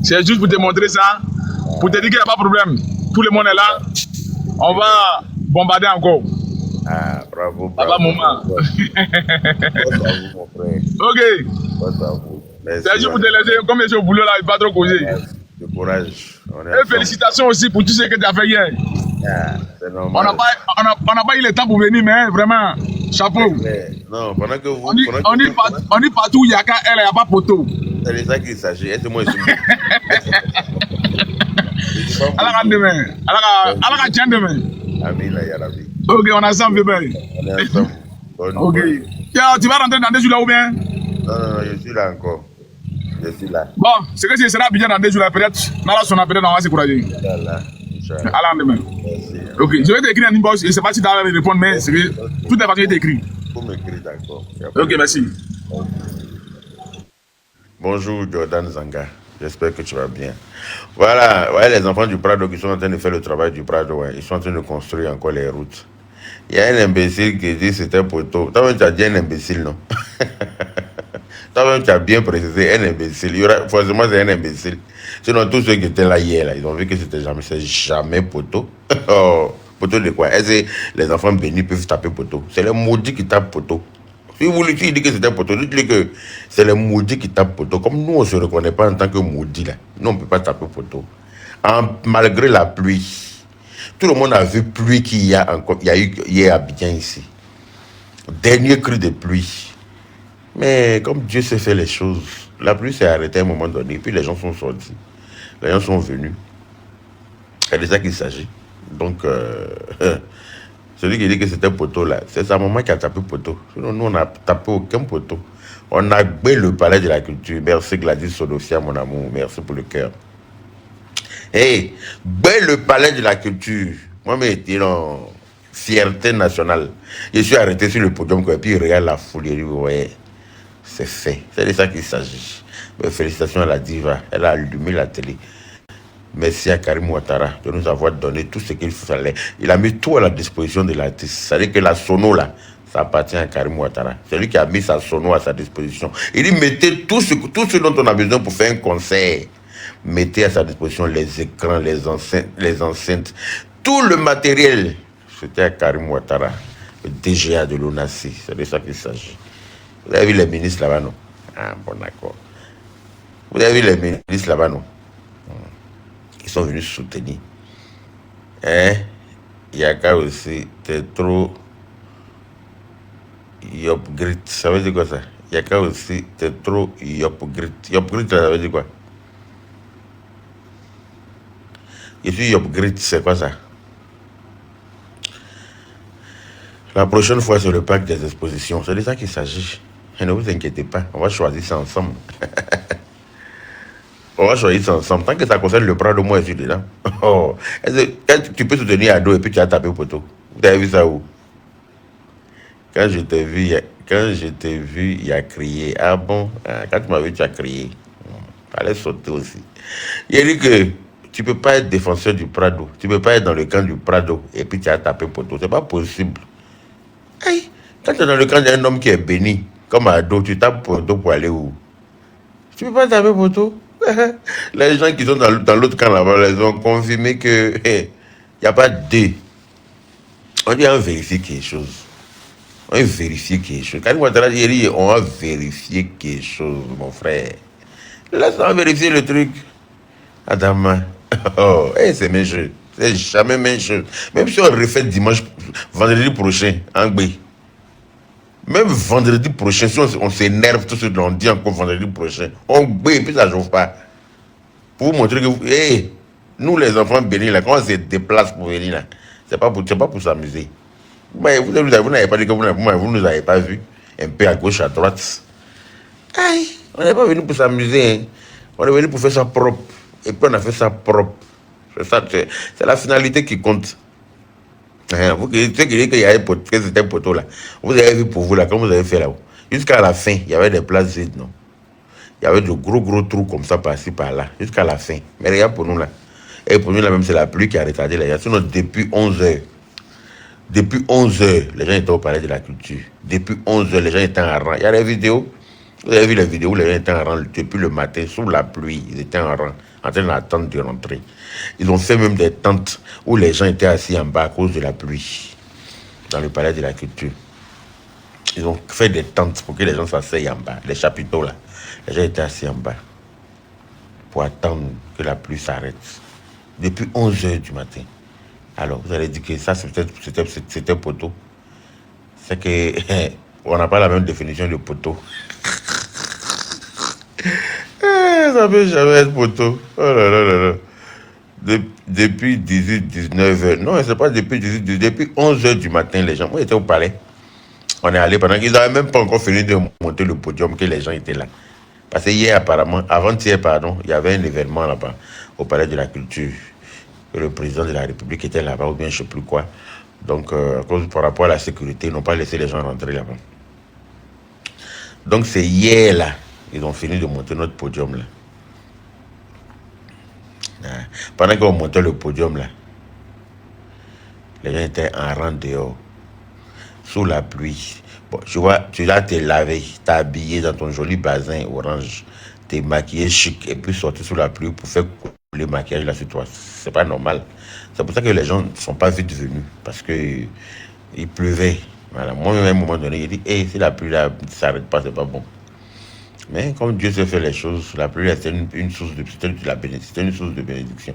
C'est juste pour te montrer ça, pour te dire qu'il n'y a pas de problème. Tout le monde est là. On va bombarder encore. Ah, bravo, bravo. Papa, maman. Grâce à vous, mon frère. Ok. Grâce à vous. Merci. C'est juste pour te laisser, comme je suis au boulot là, il ne va pas trop causer. Du courage. Et félicitations aussi pour tout ce que tu as fait hier. Ah, c'est On normal. n'a pas eu le temps pour venir, mais vraiment, chapeau. Non, pendant que vous... On dit partout, il y a qu'à elle, il n'y a pas poteau. C'est de ça qu'il s'agit. Aide-moi ici. Alors, demain. Alors, tiens demain. Amin, ya Rabbi. Ok, on est ensemble, bébé. On est ensemble. Ok. Tu vas rentrer dans 2 jours là ou bien? Non, je suis là encore. Je suis là. Bon, c'est que si je serai bien dans 2 jours là, peut-être, dans la sonne, peut-être on va s'encourager. Inch'Allah. Alors, demain. Merci. Ok, je vais t'écrire en inbox. Je ne sais pas si tu vas répondre, mais c'est que tout est parti écrit. Vous m'écrivez, d'accord. Ok, merci. Bonjour Jordan Zanga, j'espère que tu vas bien. Voilà, ouais, les enfants du Prado qui sont en train de faire le travail du Prado, ouais, ils sont en train de construire encore les routes. Il y a un imbécile qui dit c'était un poteau. Toi-même tu as dit un imbécile, non? Toi-même tu as bien précisé un imbécile. Il y aura, forcément c'est un imbécile. Sinon tous ceux qui étaient là hier, là, ils ont vu que c'est jamais poteau. Oh, poteau de quoi? Est-ce que les enfants bénis peuvent taper poteau? C'est les maudits qui tapent poteau. Si vous lui dites que c'est un poteau, dites-lui que c'est les maudits qui tapent poteau. Comme nous, on ne se reconnaît pas en tant que maudits, là. Nous, on ne peut pas taper poteau. Malgré la pluie. Tout le monde a vu pluie qu'il y a encore. Il y a eu hier à Abidjan ici. Dernier cru de pluie. Mais comme Dieu sait faire les choses, la pluie s'est arrêtée à un moment donné. Puis les gens sont sortis. Les gens sont venus. C'est de ça qu'il s'agit. Donc, celui qui dit que c'était poteau là, c'est sa maman qui a tapé poteau. Sinon, nous, on n'a tapé aucun poteau. On a gbé le palais de la culture. Merci Gladys Sodofia, mon amour. Merci pour le cœur. Hey, gbé le palais de la culture. Moi, mais j'étais en fierté nationale. Je suis arrêté sur le podium, et puis il regarde la foule. Il dit, ouais, c'est fait. C'est de ça qu'il s'agit. Félicitations à la diva. Elle a allumé la télé. Merci à Karim Ouattara de nous avoir donné tout ce qu'il fallait. Il a mis tout à la disposition de l'artiste. C'est-à-dire que la sono là, ça appartient à Karim Ouattara. C'est lui qui a mis sa sono à sa disposition. Il dit mettez tout ce dont on a besoin pour faire un concert. Mettez à sa disposition les écrans, les enceintes, tout le matériel. C'était à Karim Ouattara, le DGA de l'ONACI. C'est de ça qu'il s'agit. Vous avez vu les ministres là-bas, non? Ah, bon, d'accord. Vous avez vu les ministres là-bas, non? Ils sont venus soutenir. Hein? Yaka aussi, t'es trop yopgrit. Ça veut dire quoi ça? Yaka aussi, t'es trop yopgrit. Yopgrit, ça veut dire quoi? Je suis yopgrit, c'est quoi ça? La prochaine fois, c'est le parc des expositions. C'est de ça qu'il s'agit. Et ne vous inquiétez pas, on va choisir ça ensemble. On va choisir ça ensemble. Tant que ça concerne le Prado, moi je suis dedans. Oh. Tu peux soutenir Ado et puis tu as tapé poteau. Vous avez vu ça où? Quand je t'ai vu, il a crié. Ah bon? Quand tu m'as vu, tu as crié. Fallait sauter aussi. Il a dit que tu ne peux pas être défenseur du Prado. Tu ne peux pas être dans le camp du Prado et puis tu as tapé poteau. C'est pas possible. Hey, quand tu es dans le camp d'un homme qui est béni, comme Ado, tu tapes poteau pour aller où? Tu ne peux pas taper poteau? Les gens qui sont dans l'autre camp là-bas, ils ont confirmé que il n'y a pas de dé. On dit on va vérifier quelque chose. On va vérifier quelque chose. Quand on va vérifier quelque chose, mon frère. Laisse-moi vérifier le truc. Adama. Oh, c'est mes jeux. C'est jamais mes jeux. Même si on refait dimanche, vendredi prochain, en B. Même vendredi prochain, si on s'énerve tout ce qu'on dit encore vendredi prochain, on et puis ça ne chauffe pas. Pour vous montrer que nous les enfants bénis, là, quand on se déplace pour venir là, c'est pas pour s'amuser. Mais vous n'avez pas dit que vous nous avez pas vu un peu à gauche, à droite. Aïe, on n'est pas venu pour s'amuser. Hein. On est venu pour faire ça propre. Et puis on a fait ça propre. C'est la finalité qui compte. Vous qui dites qu'il y a c'était un poteau là. Vous avez vu pour vous là, comme vous avez fait là-haut. Jusqu'à la fin, il y avait des places vides, non? Il y avait de gros trous comme ça par-ci, par-là. Jusqu'à la fin. Mais regarde pour nous là. Et pour nous là même, c'est la pluie qui a retardé là. Sinon, depuis 11h. Depuis 11h, les gens étaient au palais de la culture. Depuis 11h, les gens étaient en rang. Il y a des vidéos. Vous avez vu les vidéos où les gens étaient en rang depuis le matin, sous la pluie, ils étaient en rang, en train d'attendre de rentrer. Ils ont fait même des tentes où les gens étaient assis en bas à cause de la pluie, dans le palais de la culture. Ils ont fait des tentes pour que les gens s'asseyent en bas, les chapiteaux là. Les gens étaient assis en bas pour attendre que la pluie s'arrête. Depuis 11 h du matin. Alors, vous allez dire que ça, c'était poteau. C'est que on n'a pas la même définition de poteau. Ça peut jamais être poteau. Oh là là là là. Depuis 18, 19 h. Non, c'est pas depuis 18, depuis 11 h du matin, les gens. Moi, j'étais au palais. On est allé pendant qu'ils n'avaient même pas encore fini de monter le podium que les gens étaient là. Parce que hier, apparemment, avant-hier, pardon, il y avait un événement là-bas, au Palais de la Culture. Que le président de la République était là-bas, ou bien je ne sais plus quoi. Donc, par rapport à la sécurité, ils n'ont pas laissé les gens rentrer là-bas. Donc, c'est hier, là, ils ont fini de monter notre podium, là. Pendant qu'on montait le podium, là, les gens étaient en rang dehors, sous la pluie. Bon, tu vois, tu l'as t'es lavé, t'es habillé dans ton joli bazin orange, t'es maquillé chic, et puis sortir sous la pluie pour faire couler le maquillage là sur toi. C'est pas normal. C'est pour ça que les gens ne sont pas vite venus, parce que il pleuvait. Voilà. Moi-même, à un moment donné, il dit, hey, si la pluie là ne s'arrête pas, c'est pas bon. Mais comme Dieu sait faire les choses, la pluie, c'est une source de, c'était une source de bénédiction.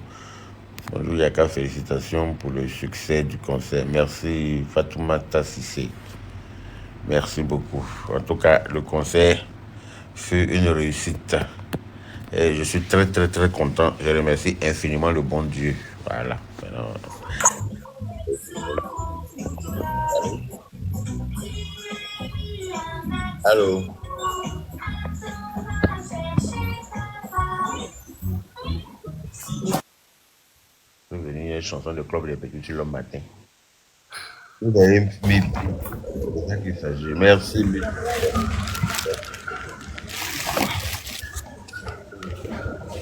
Bonjour Yaka, félicitations pour le succès du concert. Merci Fatoumata Sissé. Merci beaucoup. En tout cas, le concert fut une réussite. Et je suis très très très content. Je remercie infiniment le bon Dieu. Voilà. Maintenant, allô? Je suis venu une chanson de Club des Petits le matin. Vous avez mis. C'est ça qu'il s'agit. Merci.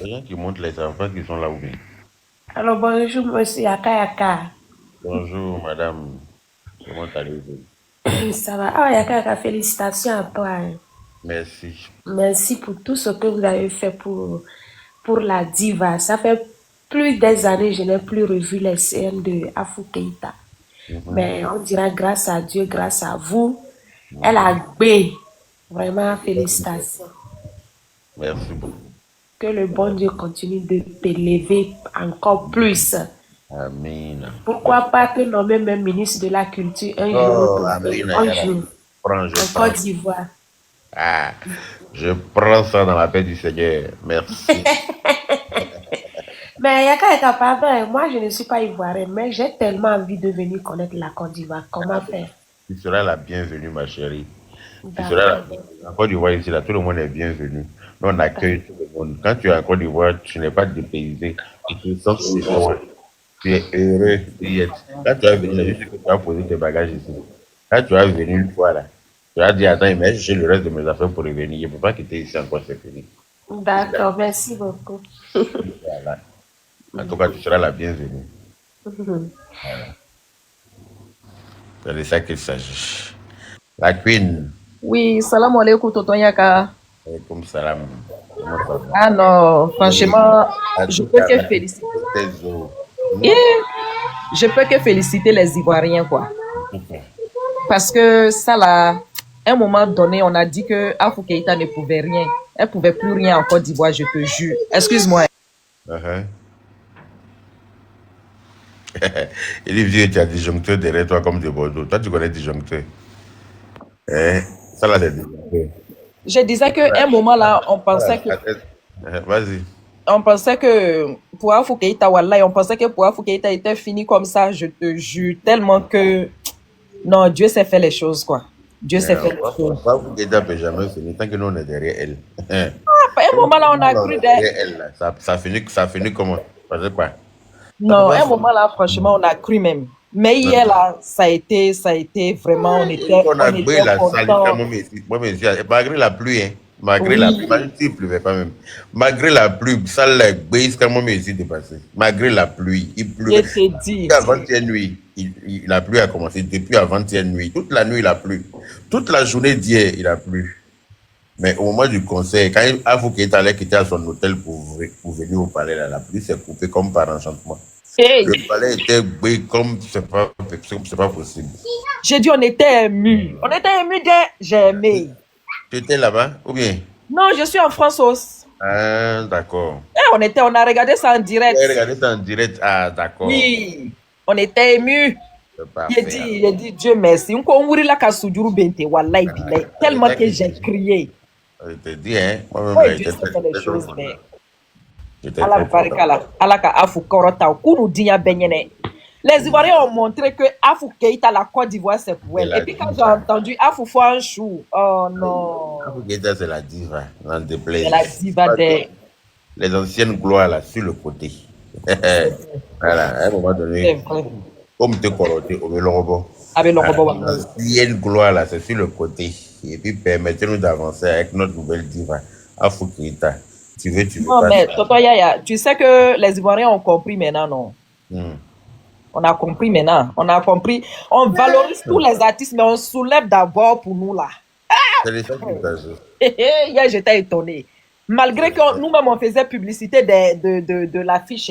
Les gens qui montrent les enfants qui sont là où bien. Alors bonjour monsieur Yaka Yaka. Bonjour madame. Comment allez-vous? Ça va? Ah Yaka Yaka, félicitations à toi, hein. Merci. Merci pour tout ce que vous avez fait pour la diva. Ça fait plus des années que je n'ai plus revu les scènes de Afou Keïta. Mais on dira grâce à Dieu, grâce à vous, elle a gbé. Vraiment, félicitations. Merci beaucoup. Que le bon Dieu continue de t'élever encore plus. Amen. Pourquoi pas te nommer même ministre de la Culture un jour, en Côte d'Ivoire. Ah, je prends ça dans la paix du Seigneur. Merci. Mais Yaka, pardon, moi je ne suis pas ivoirienne, mais j'ai tellement envie de venir connaître la Côte d'Ivoire. Comment faire? Tu seras la bienvenue, ma chérie. Tu seras la bienvenue. En Côte d'Ivoire, ici, là, tout le monde est bienvenu. Nous, on accueille tout le monde. Quand tu es en Côte d'Ivoire, tu n'es pas dépaysé. Tu te sens chez toi. Tu es heureux d'y être. Quand tu vas venir, là, juste que tu vas poser tes bagages ici. Quand tu vas venir une fois là, tu vas dire, attends, mais j'ai le reste de mes affaires pour revenir. Je ne peux pas quitter ici encore, c'est fini. D'accord, merci beaucoup. Voilà. En tout cas, tu seras la bienvenue. Voilà. C'est de ça qu'il s'agit. La Queen. Oui, salam alaikum, tonton Yaka. Comme salam. Ah non, franchement, je peux que féliciter. Je peux que féliciter les Ivoiriens, quoi. Parce que ça, là, à un moment donné, on a dit que Afou Keïta ne pouvait rien. Elle ne pouvait plus rien en Côte d'Ivoire, je te jure. Excuse-moi. Il dit, vieux, tu as disjoncteur derrière toi comme de Bordeaux. Toi, tu connais disjoncteur. Ça, là, c'est disjoncteur. Je disais qu'à un moment, là, on pensait que... Vas-y. On pensait que pour Afou Keïta, Wallahi, on pensait que pour Afou Keïta était fini comme ça, je te jure. Tellement que... Non, Dieu sait faire les choses, quoi. Dieu sait faire les choses. Afou Keïta ne peut jamais finir tant que nous, on est derrière elle. À un moment, là, on a cru derrière elle. Ça finit comment? Parce quoi? Non, à un moment là, franchement, on a cru même. Mais hier là, ça a été vraiment, on était contents. Malgré la pluie, hein. Malgré la pluie, même s'il ne pleuvait pas même. Malgré la pluie, ça l'a gbé, c'est quand même ici de passer. Malgré la pluie, il pleut. Avant-hier nuit, la pluie a commencé. Depuis avant-hier nuit, toute la nuit il a plu. Toute la journée d'hier, il a plu. Mais au moment du concert, quand Afou Keïta allait quitter à son hôtel pour venir au palais, là, la pluie s'est coupée comme par enchantement. Hey, Le palais était brûlé comme c'est pas possible. j'ai dit on était émus. On était émus dès j'ai aimé. Tu étais là-bas ou bien? Non, je suis en France aussi. Ah, d'accord. On a regardé ça en Tu direct. as regardé ça en direct? Ah, d'accord. Oui, on était émus. C'est parfait. J'ai dit Dieu merci. On la kasujuru bente, wallahi bilay. Tellement que j'ai crié. Je te dis, hein, moi-même, Oui, là, Dieu j'étais sait faire les choses, mais j'étais Allah très content. barikala, Allah ka afu korota, kunu dinya benyene. Les Ivoiriens ont montré que Afou Keïta, la Côte d'Ivoire, c'est pour elle. Et puis quand j'ai entendu Afou Fouanchou, oh non. Afou Keïta, c'est la diva, n'en déplaise. C'est la diva des... Les anciennes gloires, là, sur le côté. Voilà, à un moment C'est donné, vrai. comme te coroté au Mélorobo. Avec le robot. L'ancienne gloire, là, c'est sur le côté. Et puis, permettez-nous d'avancer avec notre nouvelle diva, Afou Keïta. Tu veux Non, pas. mais Toto Yaya, tu sais que les Ivoiriens ont compris maintenant, non? Hmm. On a compris maintenant. On a compris. On valorise tous les artistes, mais on soulève d'abord pour nous, là. C'est les gens qui t'ajoutent. Hier, j'étais étonné. Malgré que nous-mêmes, on faisait publicité de l'affiche.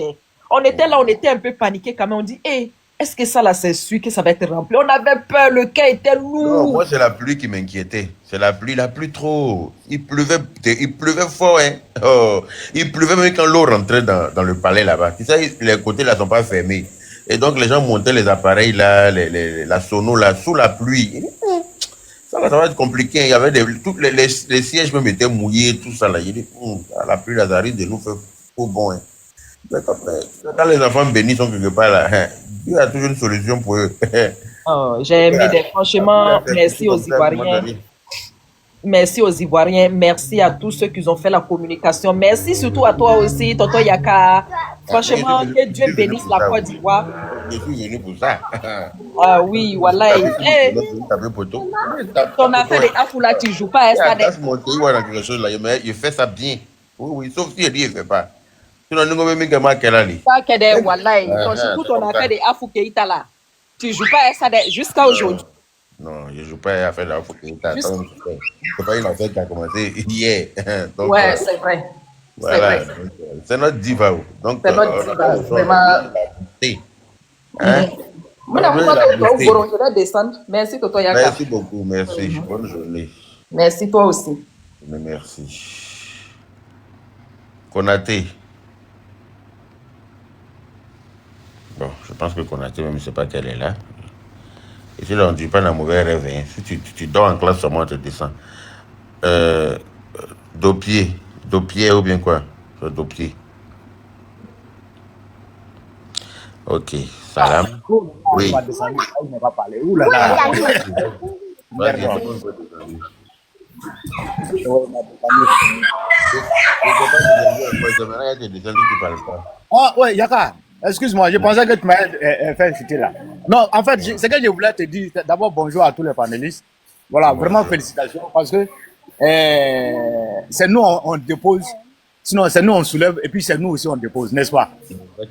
On était là, on était un peu paniqués quand même. On dit, hey, est-ce que ça, là, c'est sûr que ça va être rempli? On avait peur, le cœur était Non, lourd. moi, c'est la pluie qui m'inquiétait. C'est la pluie trop. Il pleuvait fort, hein. Oh, il pleuvait même quand l'eau rentrait dans le palais là-bas. Tu sais, les côtés là sont pas fermés. Et donc, les gens montaient les appareils là, la sono là, sous la pluie. Et, ça va être compliqué. Il y avait tous les sièges même étaient mouillés, tout ça là. J'ai dit, la pluie là, ça risque de nous faire au bon, hein. Mais quand les enfants bénis sont quelque part là, hein, Dieu a toujours une solution pour eux. Oh, j'ai aimé, franchement, merci aux Ivoiriens. Merci aux Ivoiriens, merci à tous ceux qui ont fait la communication. Merci surtout à toi aussi, Toto Yaka. Franchement, que Dieu bénisse la Côte d'Ivoire. Je suis venu pour ça. Ah oui, voilà. Ton affaire de Afoula, tu joues pas à ça. Il fait ça bien. Oui, sauf si il dit il ne fait pas. Sinon, nous avons mis comment qu'elle a dit. Surtout ton affaire de Afou Keïta là. Tu joues pas à ça jusqu'à aujourd'hui. Non, je ne joue pas à faire d'Afou Keïta. C'est pas une affaire qui a commencé hier. Donc, ouais, c'est vrai. Voilà. C'est notre diva. Donc, c'est notre diva. Vraiment. Hein? Je vais descendre. Merci, Toto Yaka. Merci beaucoup. Merci. Bonne journée. Merci, toi aussi. Merci. Konaté. Bon, je pense que Konaté, même, je ne sais pas qu'elle est là. Et si là, on ne dit pas dans mauvais rêve, hein. Si tu dors en classe, seulement, on te descend. Dopier ou bien quoi? Dopier. Ok, salam. Oui. Il ne va pas parler. Ouh là là. Ah ouais, Yaka. Excuse-moi, je pensais que tu m'avais fait chuter là. Non, en fait, ce que je voulais te dire, d'abord bonjour à tous les panélistes. Voilà, vraiment félicitations parce que c'est nous on dépose, sinon c'est nous on soulève et puis c'est nous aussi on dépose, n'est-ce pas?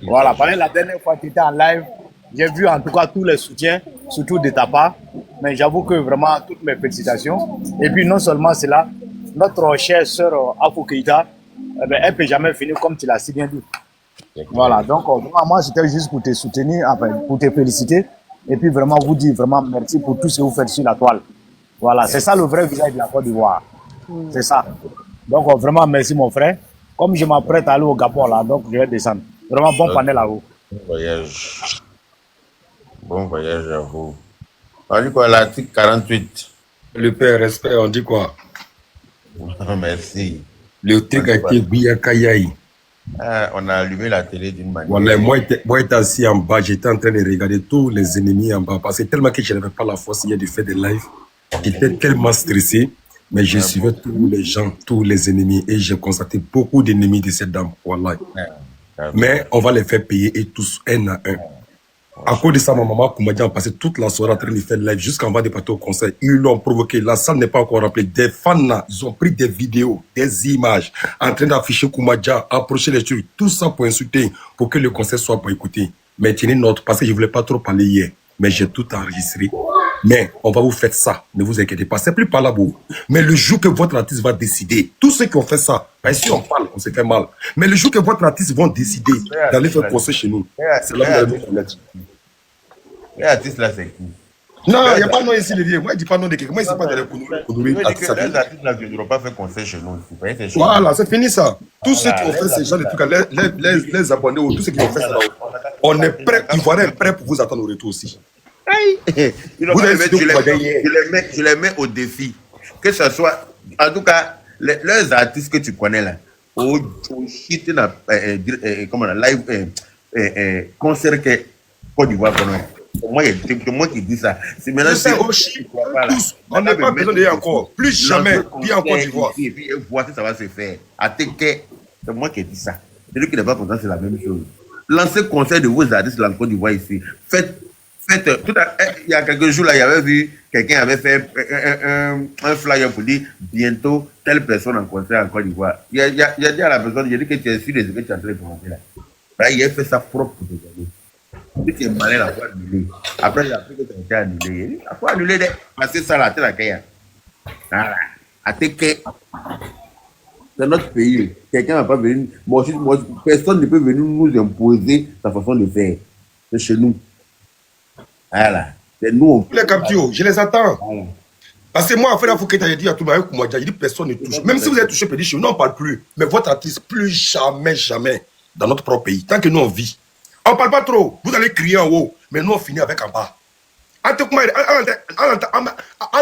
Voilà, pendant la dernière fois que tu étais en live, j'ai vu en tout cas tous les soutiens, surtout de ta part. Mais j'avoue que vraiment toutes mes félicitations. Et puis non seulement cela, notre chère sœur Afou Keïta, elle ne peut jamais finir comme tu l'as si bien dit. Voilà, donc moi c'était juste pour te soutenir, enfin, pour te féliciter et puis vraiment vous dire vraiment merci pour tout ce que vous faites sur la toile. Voilà, c'est ça le vrai visage de la Côte d'Ivoire. C'est ça. Donc vraiment merci mon frère. Comme je m'apprête à aller au Gabon là, donc je vais descendre. Vraiment bon panel à vous. Bon voyage. Bon voyage à vous. On dit quoi l'article 48? Le père, respect, on dit quoi? Merci. Le truc a été Biyakayaï. On a allumé la télé d'une manière. Voilà, moi, j'étais assis en bas, j'étais en train de regarder tous les ennemis en bas. Parce que tellement que je n'avais pas la force hier de faire des lives. J'étais tellement stressé. Mais je suivais tous les gens, tous les ennemis. Et j'ai constaté beaucoup d'ennemis de cette dame. Voilà. Mais on va les faire payer et tous, un à un. À cause de ça, ma maman, Koumadji, a passé toute la soirée en train de faire live jusqu'en bas de partir au concert. Ils l'ont provoqué. La salle n'est pas encore remplie. Des fans là, ils ont pris des vidéos, des images, en train d'afficher Koumadji, approcher les trucs, tout ça pour insulter, pour que le concert soit pas écouté. Mais tenez note, parce que je voulais pas trop parler hier. Mais j'ai tout enregistré. Mais on va vous faire ça, ne vous inquiétez pas, c'est plus par là beau. Mais le jour que votre artiste va décider, tous ceux qui ont fait ça, si on parle, on se fait mal. Mais le jour que votre artiste vont décider d'aller faire concert chez nous, c'est là où vous allez nous connaître. Les artistes là, c'est qui? Non, il n'y a pas de nom ici, les vieux. Moi, je ne dis pas non de quelqu'un. Moi, je ne sais pas de la Kounouri. Les artistes là, je ne dois pas faire concert chez nous. Voilà, c'est fini ça. Tous ceux qui ont fait ces gens de trucs, les abonnés, tous ceux qui ont fait ça, on est prêts, Ivoiriens prêts pour vous attendre au retour aussi. Je les mets au défi. Que ce soit, en tout cas, les artistes que tu connais là, au shit, comment on live, concert que Côte d'Ivoire connaît. C'est moi qui dis ça. C'est maintenant tous, on n'a pas besoin d'y encore. Plus jamais, puis en Côte d'Ivoire. Et puis voir si ça va se faire. C'est moi qui dis ça. Celui qui n'est pas content, c'est la même chose. Lancez conseil de vos artistes en Côte d'Ivoire ici. Faites il y a quelques jours là, il y avait vu quelqu'un avait fait un flyer pour dire bientôt telle personne en concert en Côte d'Ivoire. Il a dit à la personne, il a dit que tu es sûr de ce que tu es en train de commencer là. Là, il a fait ça propre pour te donner. Si tu es malin, il faut annuler. Après, il a appris que tu as été annulé. Il faut annuler, passer ça là, tu la caille. Voilà. C'est notre pays. Quelqu'un ne va pas venir. Personne ne peut venir nous imposer sa façon de faire. C'est chez nous. Voilà. C'est nous. Les captures, je les attends. Voilà. Parce que moi, après la Fouquet, j'ai dit à tout le monde, j'ai dit personne ne touche. Même si vous êtes touché, chez nous, on ne parle plus. Mais votre artiste, plus jamais, jamais dans notre propre pays. Tant que nous, on vit. On ne parle pas trop. Vous allez crier en haut. Mais nous, on finit avec en bas. En tout cas, on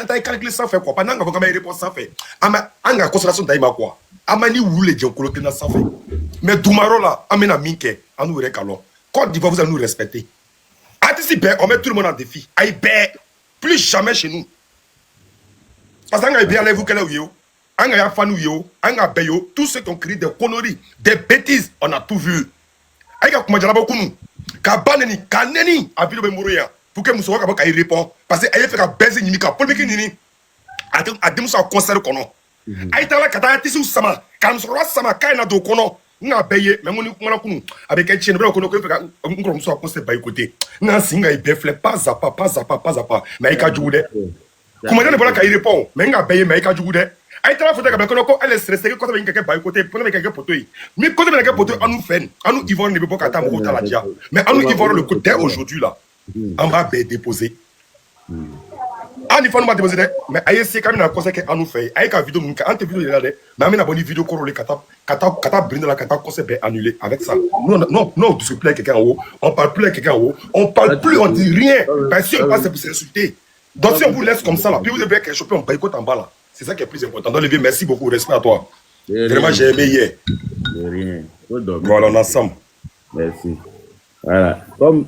a calculé sans faire quoi. Pendant qu'on a une réponse sans faire. On a consolation d'aïma quoi. On a dit où les gens coloquent sans faire. Mais Doumaro là, on a mis minke. On nous récalons. Côte d'Ivoire, vous allez nous respecter. Anticiper, on met tout le monde en défi. Aïe, plus jamais chez nous. Parce qu'on a bien allé vous qu'elle est où. On a fanou yo, on a bayo, tous ceux qui ont créé des conneries, des bêtises, on a tout vu. Aïe, comment j'ai la beaucoup nous. Kabaneni, kaneni, a vu le mourir. Pour que Moussa Kabaka y répond. Parce que aïe fait qu'à baiser Nimika, pour le Nini. A démontré un concert kono. Aïe, t'as la kata tissu sama, quand Moussa sama, kaina do kono. N'a payé, mais mon avec un chien, on a soit concert par côté. N'a singa y befle, pas à pas. Mais il a joué. Comment on a répond? Mais il a payé, mais il a joué. Aïe, t'as la photo elle est stressée, quand il y a quelqu'un par côté, pour quelqu'un poteau. Mais quand il y a quelqu'un poteau, on nous fait, on nous Yvonne ne peut pas qu'attendre au Taladia. Mais on nous Yvonne le côté aujourd'hui là. On va déposer. On faut nous déposer. Mais aïe, c'est quand même un conseil qu'on nous fait. Aïe, quand vidéo, quand tu vidéo là, mais on a une vidéo corolée, kata brinde la kata conseil annulé avec ça. Non, on discute plus avec quelqu'un en haut. On parle plus avec quelqu'un en haut. On parle plus, on dit rien. Parce que si on passe, c'est pour s'insulter. Donc si on vous laisse comme ça là, puis vous avez quelque chose, on boycotte en bas là. C'est ça qui est plus important. Donc, Olivier, merci beaucoup. Respect à toi. Vraiment, j'ai aimé hier. De rien. Voilà, on est ensemble. Merci. Voilà. Comme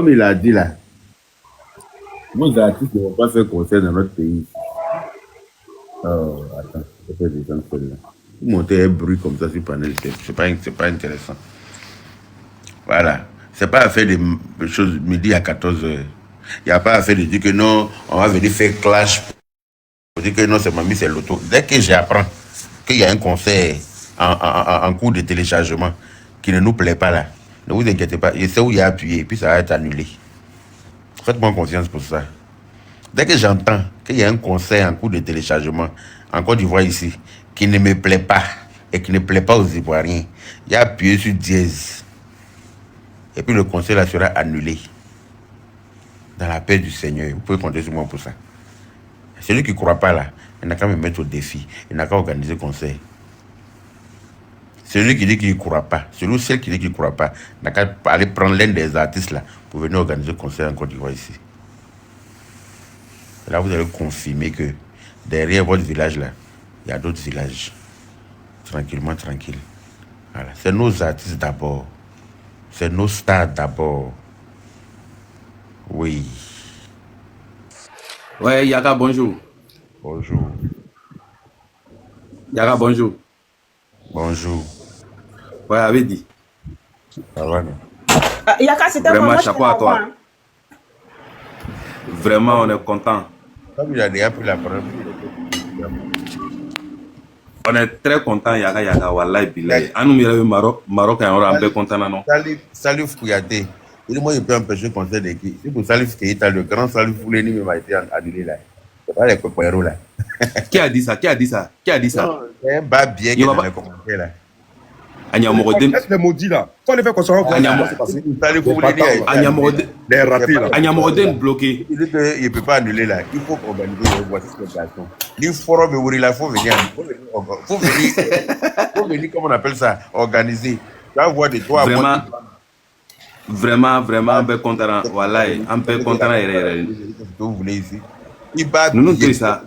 il a dit là, nos artistes ne vont pas faire concert dans notre pays. Oh, attends. Vous montez un bruit comme ça sur panel, c'est pas intéressant. Voilà. C'est pas à faire des choses midi à 14h. Il n'y a pas à faire de dire que non, on va venir faire clash. Pour dire que non, c'est mamie, c'est l'auto. Dès que j'apprends qu'il y a un concert en cours de téléchargement qui ne nous plaît pas là, ne vous inquiétez pas, je sais où il y a appuyé et puis ça va être annulé. Faites-moi confiance pour ça. Dès que j'entends qu'il y a un concert en cours de téléchargement en Côte d'Ivoire ici qui ne me plaît pas et qui ne plaît pas aux Ivoiriens, il y a appuyé sur dièse. Et puis le concert là sera annulé. Dans la paix du Seigneur. Vous pouvez compter sur moi pour ça. Celui qui ne croit pas là, il n'a qu'à me mettre au défi. Il n'a qu'à organiser concert. Celui qui dit qu'il ne croit pas, celui ou celle qui dit qu'il ne croit pas, n'a qu'à aller prendre l'un des artistes là pour venir organiser concert en Côte d'Ivoire ici. Et là, vous allez confirmer que derrière votre village là, il y a d'autres villages. Tranquillement, tranquille. Voilà. C'est nos artistes d'abord. C'est nos stars d'abord. Oui. Ouais, Yaka, bonjour. Bonjour. Yaka, bonjour. Bonjour. Ouais, avait dit. Ça va, non? Yaka, c'était vraiment moi, chapeau à toi. Vraiment, on est content. Comme il a déjà pris la parole. On est très content, Yaka, Wallahi Bilay. Anu Maroc, on est content, non? Salut Kouyaté. Il dit, moi, je peux empêcher le concert d'équipe. C'est pour Salif Keita, le grand Salif Fouleni, même a été annulé là. C'est pas les copains là. Qui a dit ça? Qui a dit ça? Qui a dit ça? Non, c'est un bas bien qui Il est va dans pas- les commentaires là. Agnamorode. Laisse les maudits là. Quand on les fait construire, Agnamo- c'est passé. Salif Les Fouleni bâtards, a été là. Agnamorode. Les ratés là. Agnamorode bloqué. Il dit qu'il ne peut pas annuler là. Il faut organiser voici cette opération. Il forum et il faut venir. Faut venir, comment on appelle ça, organiser. Tu vas voir de toi à Vraiment, moi. vraiment, un peu content. Voilà, un peu content. Ce que vous voulez ici. Il va Nous, nous, payer. tout ça.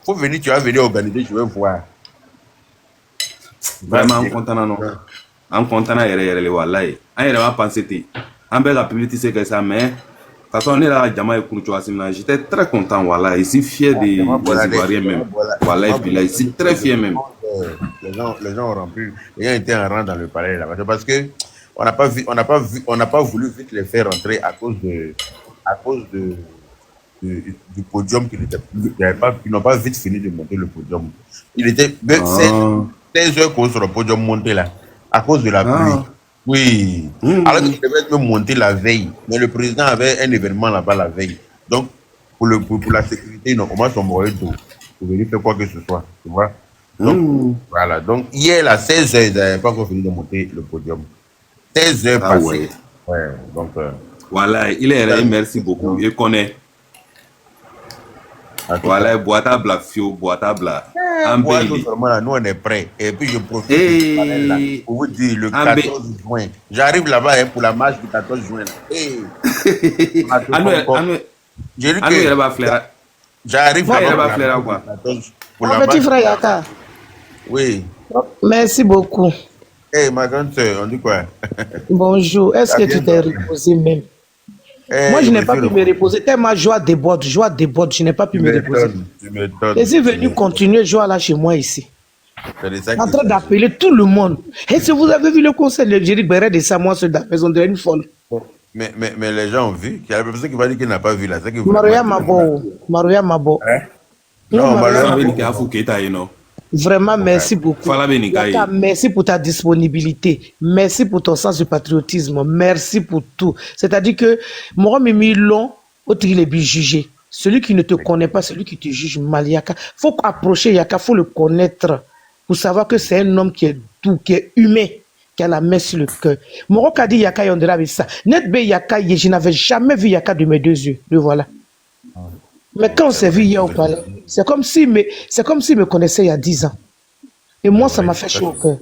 Faut venir, tu vas venir organiser, je vais voir. Vraiment, en content, non. En content, voilà. On est vraiment pensé. En belle la publicité, c'est que ça, mais. De toute façon, on est là, Djama et Kourouchoua Simna. J'étais très content, voilà. Et si fier des Ivoiriens même. Voilà, et puis là, ici, très fier même. Les gens ont rempli. Les gens étaient en rang dans le palais là. Parce que on n'a pas voulu vite les faire rentrer à cause du podium ils n'ont pas vite fini de monter le podium. Il était 16 heures qu'on sur le podium monté là, à cause de la pluie. Oui. Alors qu'il devait même monter la veille. Mais le président avait un événement là-bas la veille. Donc, pour la sécurité, ils ont commencé à mourir pour venir faire quoi que ce soit. Tu vois? Donc, voilà. Donc, hier, à 16 heures, ils n'avaient pas encore fini de monter le podium. 16 heures passées. Ouais. Donc, voilà, il est là, merci beaucoup. Il connaît. Voilà, boîte à bla, fio, boîte à bla. nous, on est prêts. Et puis, je profite là, pour vous dire le 14 juin. J'arrive là-bas pour la marche du 14 juin. J'arrive là-bas pour la Petit frère Yaka. Oui. Merci beaucoup. Ma grande soeur, on dit quoi? Bonjour. Est-ce que tu t'es reposé même? Moi, je n'ai pas pu me reposer. Tellement joie déborde, je n'ai pas pu me reposer. Je suis venu continuer joie là chez moi ici. En train d'appeler tout le monde. Et si vous avez vu le concert de l'Algérie, Béret de Samoa sur la maison de une folle. Mais les gens ont vu. Il y a la personne qui va dire qu'il n'a pas vu là. Marouya Mabo. Marouya Mabo. Non, Vraiment, merci beaucoup. Yaka, merci pour ta disponibilité. Merci pour ton sens du patriotisme. Merci pour tout. C'est-à-dire que moi, Mimi Long, il est jugé. Celui qui ne te connaît pas, celui qui te juge mal, Yaka. Il faut approcher Yaka, il faut le connaître pour savoir que c'est un homme qui est doux, qui est humain, qui a la main sur le cœur. Morok a dit Yaka Yondera avec ça. Net be Yaka, je n'avais jamais vu Yaka de mes deux yeux. Le voilà. Mais quand on s'est vu hier au palais, c'est comme s'il me connaissait il y a 10 ans. Et moi, ça m'a fait chaud au cœur.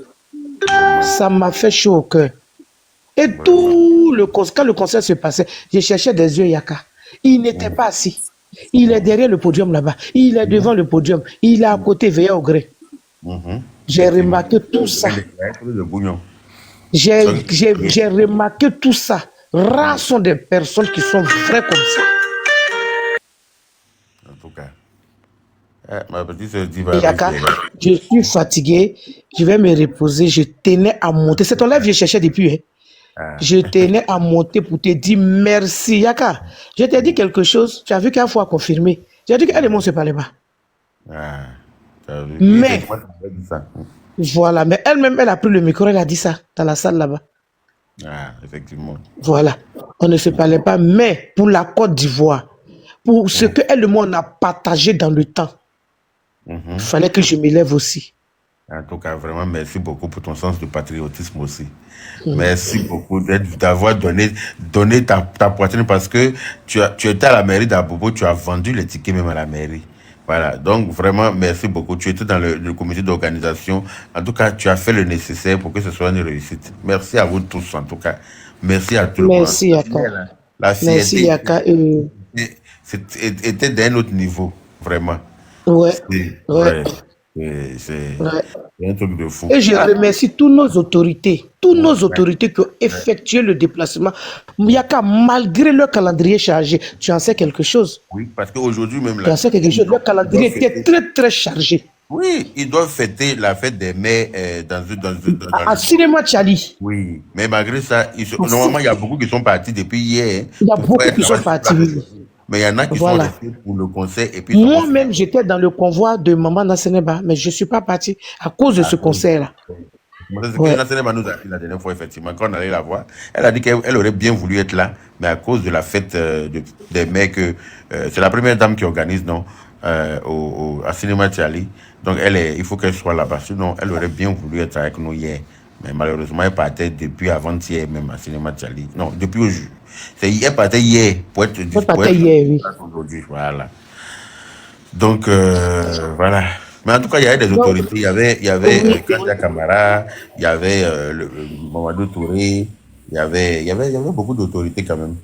Ça m'a fait chaud au cœur. Et quand le concert se passait, je cherchais des yeux Yaka. Il n'était pas assis. Il est derrière le podium là-bas. Il est devant le podium. Il est à côté, veillé au gré. J'ai remarqué tout ça. J'ai remarqué tout ça. Rares sont des personnes qui sont vraies comme ça. Ma petite soeur dit Yaka, je suis fatigué, je vais me reposer, je tenais à monter. C'est ton live que je cherchais depuis. Je tenais à monter pour te dire merci. Yaka, je t'ai dit quelque chose, tu as vu qu'elle fois confirmé. J'ai dit qu'elle et moi ne se parlaient pas. Mais, voilà, mais elle-même, elle a pris le micro, elle a dit ça dans la salle là-bas. Effectivement. Voilà, on ne se parlait pas, mais pour la Côte d'Ivoire, pour ce qu'elle et moi on a partagé dans le temps, il fallait que je m'élève aussi. En tout cas, vraiment, merci beaucoup pour ton sens de patriotisme aussi. Merci beaucoup d'avoir donné ta poitrine parce que tu étais à la mairie d'Abobo, tu as vendu les tickets même à la mairie. Voilà, donc vraiment, merci beaucoup. Tu étais dans le comité d'organisation. En tout cas, tu as fait le nécessaire pour que ce soit une réussite. Merci à vous tous, en tout cas. Merci à tout le monde. Merci, Yaka. Merci, Yaka. Était d'un autre niveau, vraiment. Ouais. C'est un truc de fou. Et je remercie tous nos autorités qui ont effectué le déplacement. Yaka, malgré leur calendrier chargé, tu en sais quelque chose? Oui, parce qu'aujourd'hui même... Tu en sais quelque chose? Leur calendrier était très, très chargé. Oui, ils doivent fêter la fête des mères à Cinéma Tchali. Oui, mais malgré ça, normalement, il y a beaucoup qui sont partis depuis hier. Il y a beaucoup qui sont partis. Mais il y en a qui sont restés pour le concert. Moi-même, j'étais dans le convoi de Maman Nasseneba, mais je ne suis pas parti à cause de ce concert-là. C'est ce que Ouais. Nasser nous a dit la dernière fois, effectivement, quand on allait la voir. Elle a dit qu'elle aurait bien voulu être là, mais à cause de la fête des mères, c'est la première dame qui organise, non, à Cinéma Tchali. Donc, il faut qu'elle soit là-bas. Sinon, elle aurait bien voulu être avec nous hier. Mais malheureusement, elle partait depuis avant-hier, même à Cinéma Tchali. Non, depuis aujourd'hui. Elle partait hier pour être Elle partait hier, oui. aujourd'hui. Voilà. Donc, voilà. Mais en tout cas, il y avait des autorités. Il y avait Kadia Kamara, il y avait Mamadou Touré, il y avait beaucoup d'autorités quand même.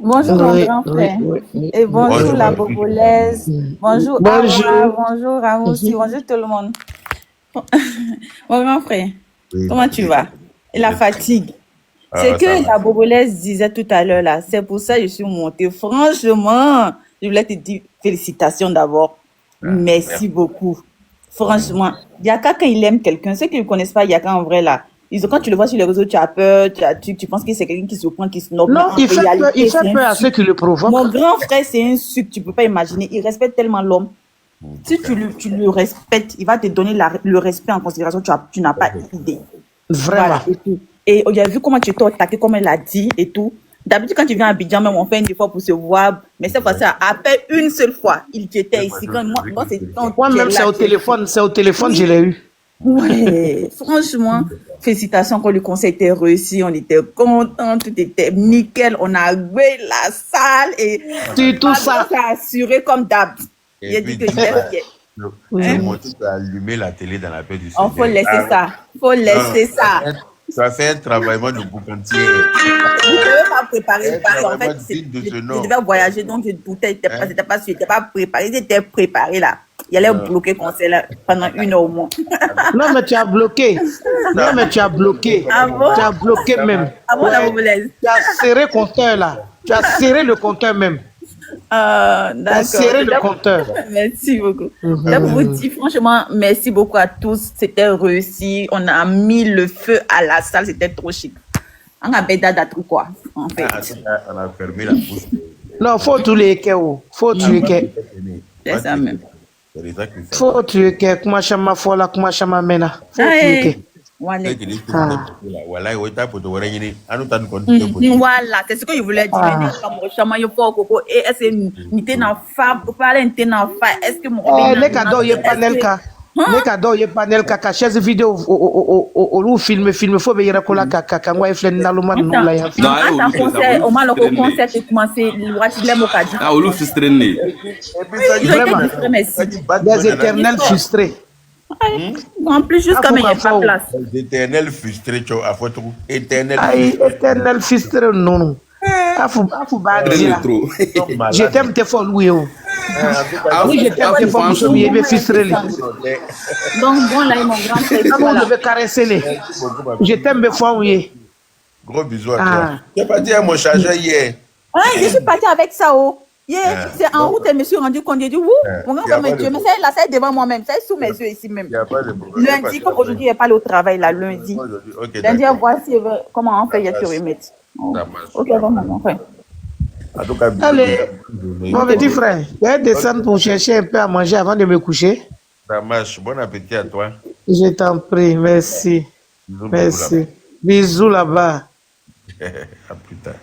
Bonjour mon Oui, grand oui, frère. oui, oui. Et bonjour Bonjour. la Bobolaise. Bonjour Awa. Bonjour. Bonjour Ramoussi. Bonjour tout le monde. Mon grand frère, Oui. comment tu vas? Et la fatigue. Ah, C'est ça que va. la Bobolaise disait tout à l'heure là. C'est pour ça que je suis montée. Franchement, je voulais te dire félicitations d'abord. Merci beaucoup. Franchement, Yaka, quand il aime quelqu'un, ceux qui ne connaissent pas Yaka en vrai là, quand tu le vois sur les réseaux, tu as peur, tu penses que c'est quelqu'un qui se prend, qui se nomme. Non, il fait peur, il fait c'est peur un à ceux qui le suc. provoquent. Mon grand frère, c'est un suc, tu peux pas imaginer. Il respecte tellement l'homme. Si tu le respectes, il va te donner le respect en considération, tu n'as pas idée. Vraiment. Voilà, et tout. Et il a vu comment tu t'es attaqué, comme elle a dit et tout. D'habitude, quand tu viens à Abidjan, même on fait une fois pour se voir, mais cette fois-ci, à peine une seule fois, il était ici. Moi c'est quand tu es Moi-même, c'est là, au téléphone, je l'ai eu. Ouais, franchement, félicitations quand le concert était réussi, on était contents, tout était nickel, on a loué la salle et Tout ça. s'est assuré comme d'hab. Il a Et dit puis, que j'étais fière. le motif d'allumer la télé dans la paix du Oh, faut Seigneur. laisser ça, faut laisser ça. Tu as fait un travaillement de boucantier. Je ne devais pas préparer Un Paris. En fait, travaillement digne de ce je nom. devais voyager, donc je doutais, j'étais pas sûr, j'étais pas préparé, j'étais préparé là. Il allait bloquer le concert là, pendant 1 heure au moins. Non, mais tu as bloqué. Non, mais tu as bloqué. Ah bon? Tu as bloqué même. Ah bon, la Ouais. Bobolaise? Tu as serré le compteur là. Tu as serré le compteur même. Ah, Tu as d'accord. serré le compteur. Merci beaucoup. Je vous dis franchement, merci beaucoup à tous. C'était réussi. On a mis le feu à la salle. C'était trop chic. On a béda d'atru quoi, en fait. On a fermé la bouche. Non, faut tuer quelqu'un. Faut tuer quelqu'un. C'est ça même. C'est les actes qui sont- Faut tuer quelqu'un. Comment chama fola, comment chama mena. Faut Ah, tuer eh. quelqu'un. Voilà. Ceux qui disent que c'est là. Voilà, ouais, t'as pour te voir, il y a une- ah, nous, t'as nous continué pour- Voilà, c'est ce que je voulais dire. Ah. Comme chama yo po koko. Et est-ce que n'était dans fa, parler n'était dans fa. Est-ce que mon Les cadeaux, il y a panel ka. Les cadeaux, il y a panel ka. Ka chaise vidéo, au film, faut veiller à la kaka. Quand on fait na luma nous la ya. Non, Ah, ta concert, au moins le concert est commencé. Le Watilem au Kadi. Ah, Olu fils traîné. Et puis, ça dit- Ils ont été Vraiment. discrets, merci. ça dit battre Des bonne éternels frustrés. En plus, jusqu'à Ah, mais il n'y a pourquoi pas faut- place. analyse. Les éternels frustrés, tu vois, à fois trop. Éternels Aïe, frustrés. éternel frustré, non, non. Afu ba Traîné dia. trop. Ils sont malades. Je t'aime, t'es folle, oui. Oh. Ah, Oui, je t'aime, t'es folle, Franchement, monsieur, il est frustré. Donc, bon, là, mon grand frère. Ah, Voilà. on devait caresser les. Je t'aime, mais folle, oui. Gros bisous à Ah. toi. Tu es parti à mon chargeur hier. Ouais, je suis partie avec ça. Oh. Yeah, Ah. c'est en route, je me suis rendu compte. J'ai dit, ouh, mon grand Y a frère, pas de mais ça, là, ça est devant moi-même. Ça est sous mes yeux ici même. Il n'y a pas de problème. Lundi, comme aujourd'hui, il n'y a pas le travail là, lundi. Aujourd'hui, ok, Lundi, d'accord. voici comment on fait, il y a que remettre. Ça marche. Ok, bon, mon grand frère. En tout cas, bisous. Allez, Bonne journée. mon petit frère, je vais descendre pour chercher un peu à manger avant de me coucher. Ça marche. Bon appétit à toi. Je t'en prie, merci. Bisous, bisous Merci. Bisous là-bas. là-bas. À plus tard.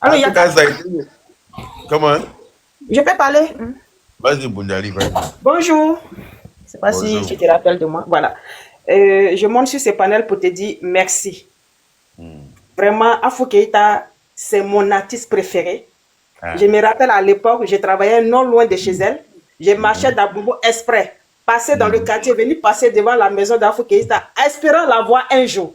Alors, En tout cas, ça a été- Comment? je peux parler? Vas-y, Bundali, vas-y. Bonjour. Je sais pas Bonjour. si tu te rappelles de moi. Voilà. Je monte sur ce panel pour te dire merci. Vraiment, Afou Keïta, c'est mon artiste préféré. Ah. Je me rappelle à l'époque, je travaillais non loin de chez elle. Je marchais d'Abobo exprès, passer dans le quartier, venir passer devant la maison d'Afou Keïta, espérant la voir un jour.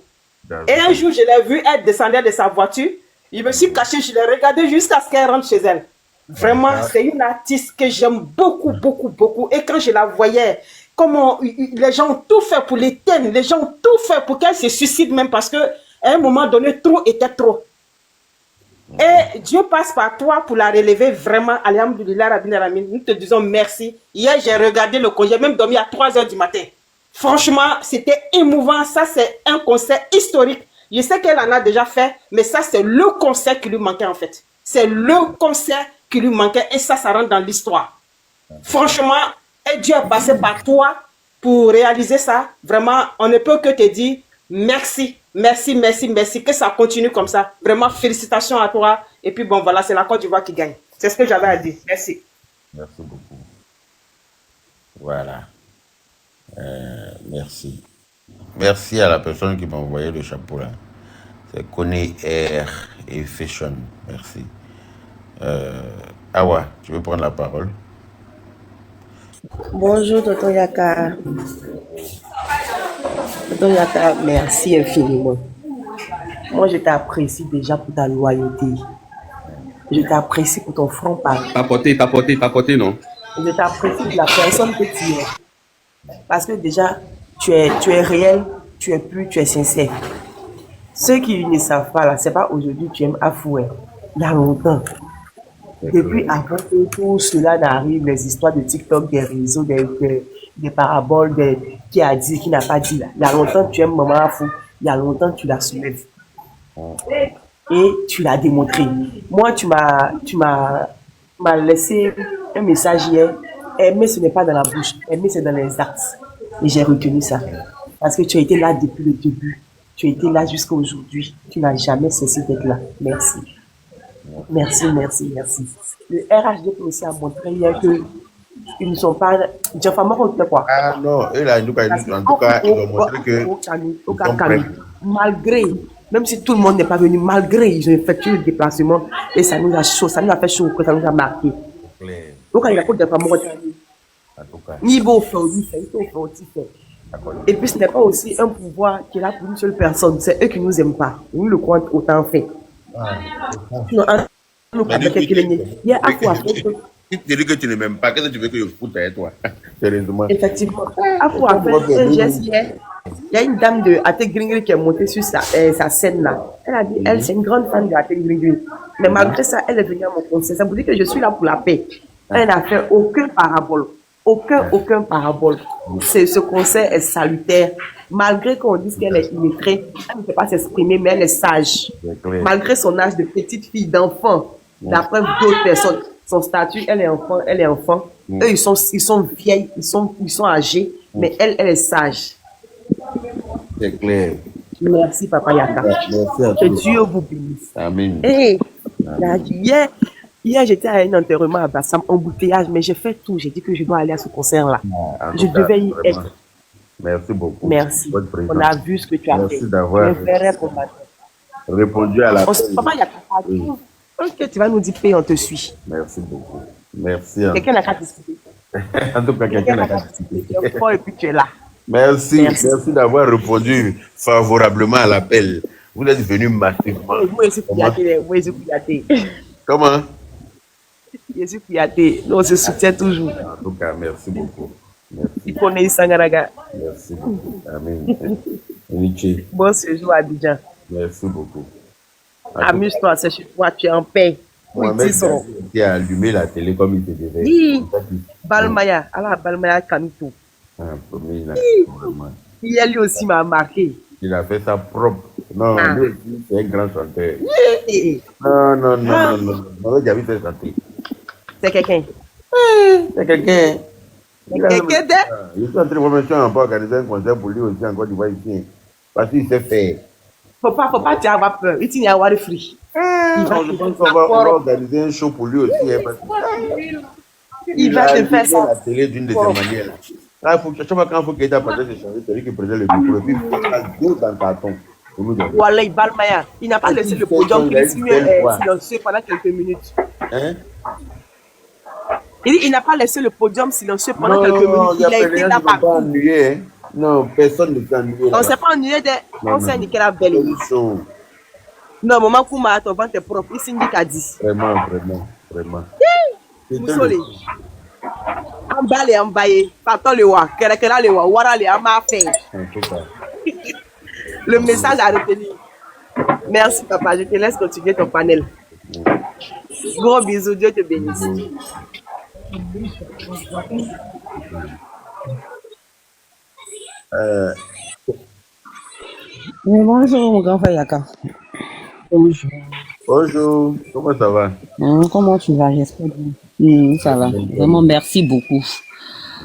Et un jour, je l'ai vue, elle descendait de sa voiture. Je me suis caché, je l'ai regardée jusqu'à ce qu'elle rentre chez elle. Vraiment, c'est une artiste que j'aime beaucoup, beaucoup, beaucoup. Et quand je la voyais, comment les gens ont tout fait pour l'éteindre, les gens ont tout fait pour qu'elle se suicide même parce que à un moment donné, trop était trop. Et Dieu passe par toi pour la relever vraiment. Alhamdoulilah, Rabbil Alamin. Nous te disons merci. Hier, j'ai regardé le concert, j'ai même dormi à 3 h du matin. Franchement, c'était émouvant. Ça, c'est un concert historique. Je sais qu'elle en a déjà fait, mais ça, c'est le concert qui lui manquait en fait. C'est le concert qui lui manquait et ça rentre dans l'histoire. Franchement, et Dieu est passé par toi pour réaliser ça. Vraiment, on ne peut que te dire merci, merci, merci, merci. Que ça continue comme ça. Vraiment, félicitations à toi. Et puis bon, voilà, c'est la Côte d'Ivoire qui gagne. C'est ce que j'avais à dire. Merci. Merci beaucoup. Voilà. Merci. Merci à la personne qui m'a envoyé le chapeau là. C'est Kone Air et Fashion. Merci. Awa, tu veux prendre la parole? Bonjour, Tonton Yaka. Tonton Yaka, merci infiniment. Moi, je t'apprécie déjà pour ta loyauté. Je t'apprécie pour ton franc-parler. Papoter, non? Je t'apprécie pour la personne que tu es. Parce que déjà, tu es réel, tu es pur, tu es sincère. Ceux qui ne savent pas, là, c'est pas aujourd'hui tu aimes Afoué. Il y a longtemps. Depuis avant que tout cela n'arrive, les histoires de TikTok, des réseaux, des paraboles, qui a dit, qui n'a pas dit. Là. Il y a longtemps tu aimes Maman Afou. Il y a longtemps tu la soulèves. Et tu l'as démontré. Moi, tu m'as laissé un message hier. Aimer, ce n'est pas dans la bouche. Aimer, c'est dans les actes. Et j'ai retenu ça. Parce que tu as été là depuis le début. Tu as été là jusqu'à aujourd'hui. Tu n'as jamais cessé d'être là. Merci. Merci. Le RHDP aussi a montré hier que ils ne sont pas. Quoi. Ah non, eux là, en tout cas, ils ont montré que. Malgré, même si tout le monde n'est pas venu, malgré, ils ont effectué le déplacement et ça nous a chaud, ça nous a fait chaud, ça nous a marqué. Donc, il y a pas de niveau fait aussi, et puis, ce n'est pas aussi un pouvoir qui est là pour une seule personne, c'est eux qui nous aiment pas. Nous le croyons autant fait. Si tu dis que tu ne m'aimes pas, qu'est-ce que tu veux que je foute avec toi? Sérieusement. Effectivement. Afou a fait un geste hier. Il y a une dame de Ate Gringri qui est montée sur sa scène là. Elle a dit, elle, c'est une grande fan de Ate Gringri. Mais malgré ça, elle est venue à mon concert. Ça vous dit que je suis là pour la paix. Elle n'a fait aucun parabole. Aucun parabole. Ce concert est salutaire. Malgré qu'on dise qu'elle est illettrée, elle ne peut pas s'exprimer, mais elle est sage. Malgré son âge de petite fille, d'enfant, d'après d'autres personnes, son statut, elle est enfant. Eux, ils sont vieilles, ils sont âgés, mais elle est sage. C'est clair. Merci, Papa Yaka. Merci à que tous. Dieu vous bénisse. Amen. Hey, hier, j'étais à un enterrement à Bassam, embouteillage, mais j'ai fait tout. J'ai dit que je dois aller à ce concert-là. Je devais y être. Merci beaucoup. Merci. On a vu ce que tu as fait. Merci d'avoir répondu à la Papa Yaka, ok, tu vas nous dire paix, on te suit. Merci beaucoup. Merci. Quelqu'un n'a qu'à discuter. En tout cas, quelqu'un n'a qu'à discuter. Et puis tu es là. Merci d'avoir répondu favorablement à l'appel. Vous êtes venu massivement. Comment? Jésus Kouyaté, nous on se soutient toujours. En tout cas, merci beaucoup. Il connaît Sangaraga. Merci beaucoup. Amen. Bon séjour à Abidjan. Merci beaucoup. Amuse-toi, c'est chez toi, tu es en paix. Mohamed qui a allumé la télé comme il te devait. Oui, Balmaya, Allah Balmaya Kamito. Lui aussi m'a marqué. Il a fait ça propre. Non, lui aussi, c'est un grand chanteur. Non, j'ai vu faire chanter. C'est quelqu'un. C'est quelqu'un. Il est en train de organiser un concert pour lui aussi en Côte d'Ivoire ici. Parce qu'il sait faire. Faut pas tu avoir peur. Il tient à avoir free. On va organiser un show pour lui aussi. Il va te faire ça. La télé d'une de ses manières. Chaque fois quand il faut qu'il ait apporté ses chansons, c'est lui qui prenait le micro. Puis il passe deux dans le carton. Voilà, il Balmaya. Il n'a pas laissé le podium silencieux pendant quelques minutes. Hein? Il n'a pas laissé le podium silencieux pendant quelques minutes. Il a été là partout. Non, personne ne s'est ennuyé. On ne s'est pas ennuyé. On s'est dit qu'elle a belle. Non, maman Kouma, ton ventre est propre. Il s'indique à 10. Vraiment. Moussolé. Ambale, ambaye. Pardon le wa. Kerekera le wa. Wara le ama fait. Le message à retenir. Merci, papa. Je te laisse continuer ton panel. Gros bisous. Dieu te bénisse. Bonjour, mon grand frère Yaka. Bonjour, comment ça va? Comment tu vas? J'espère bien. Ça va. Vraiment, merci beaucoup.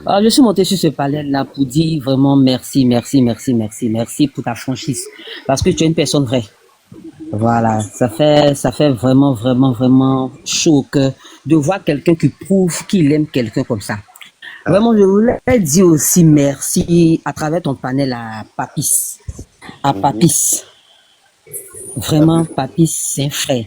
Je suis montée sur ce panel-là pour dire vraiment merci, merci, merci, merci, merci pour ta franchise. Parce que tu es une personne vraie. Voilà, ça fait vraiment, vraiment, vraiment chaud au cœur de voir quelqu'un qui prouve qu'il aime quelqu'un comme ça. Vraiment, je voulais dire aussi merci à travers ton panel à Papis. À Papis. Vraiment, Papis, c'est un frère.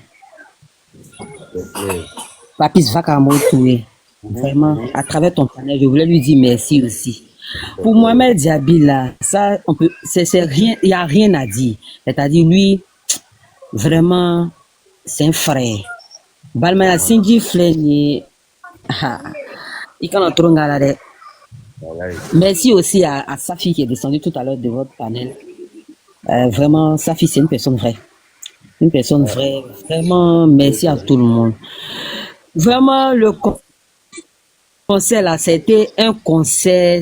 Papis va quand même trouver. Vraiment, à travers ton panel, je voulais lui dire merci aussi. Pour Mohamed Diaby, là, ça, on peut, c'est rien, il n'y a rien à dire. C'est-à-dire, lui, vraiment, c'est un frère. Balmaya Sinji Fleni, il can entrer là. Merci aussi à Safi qui est descendue tout à l'heure de votre panel. Vraiment, Safi, c'est une personne vraie. Une personne vraie. Vraiment, merci à tout le monde. Vraiment, le concert là, c'était un concert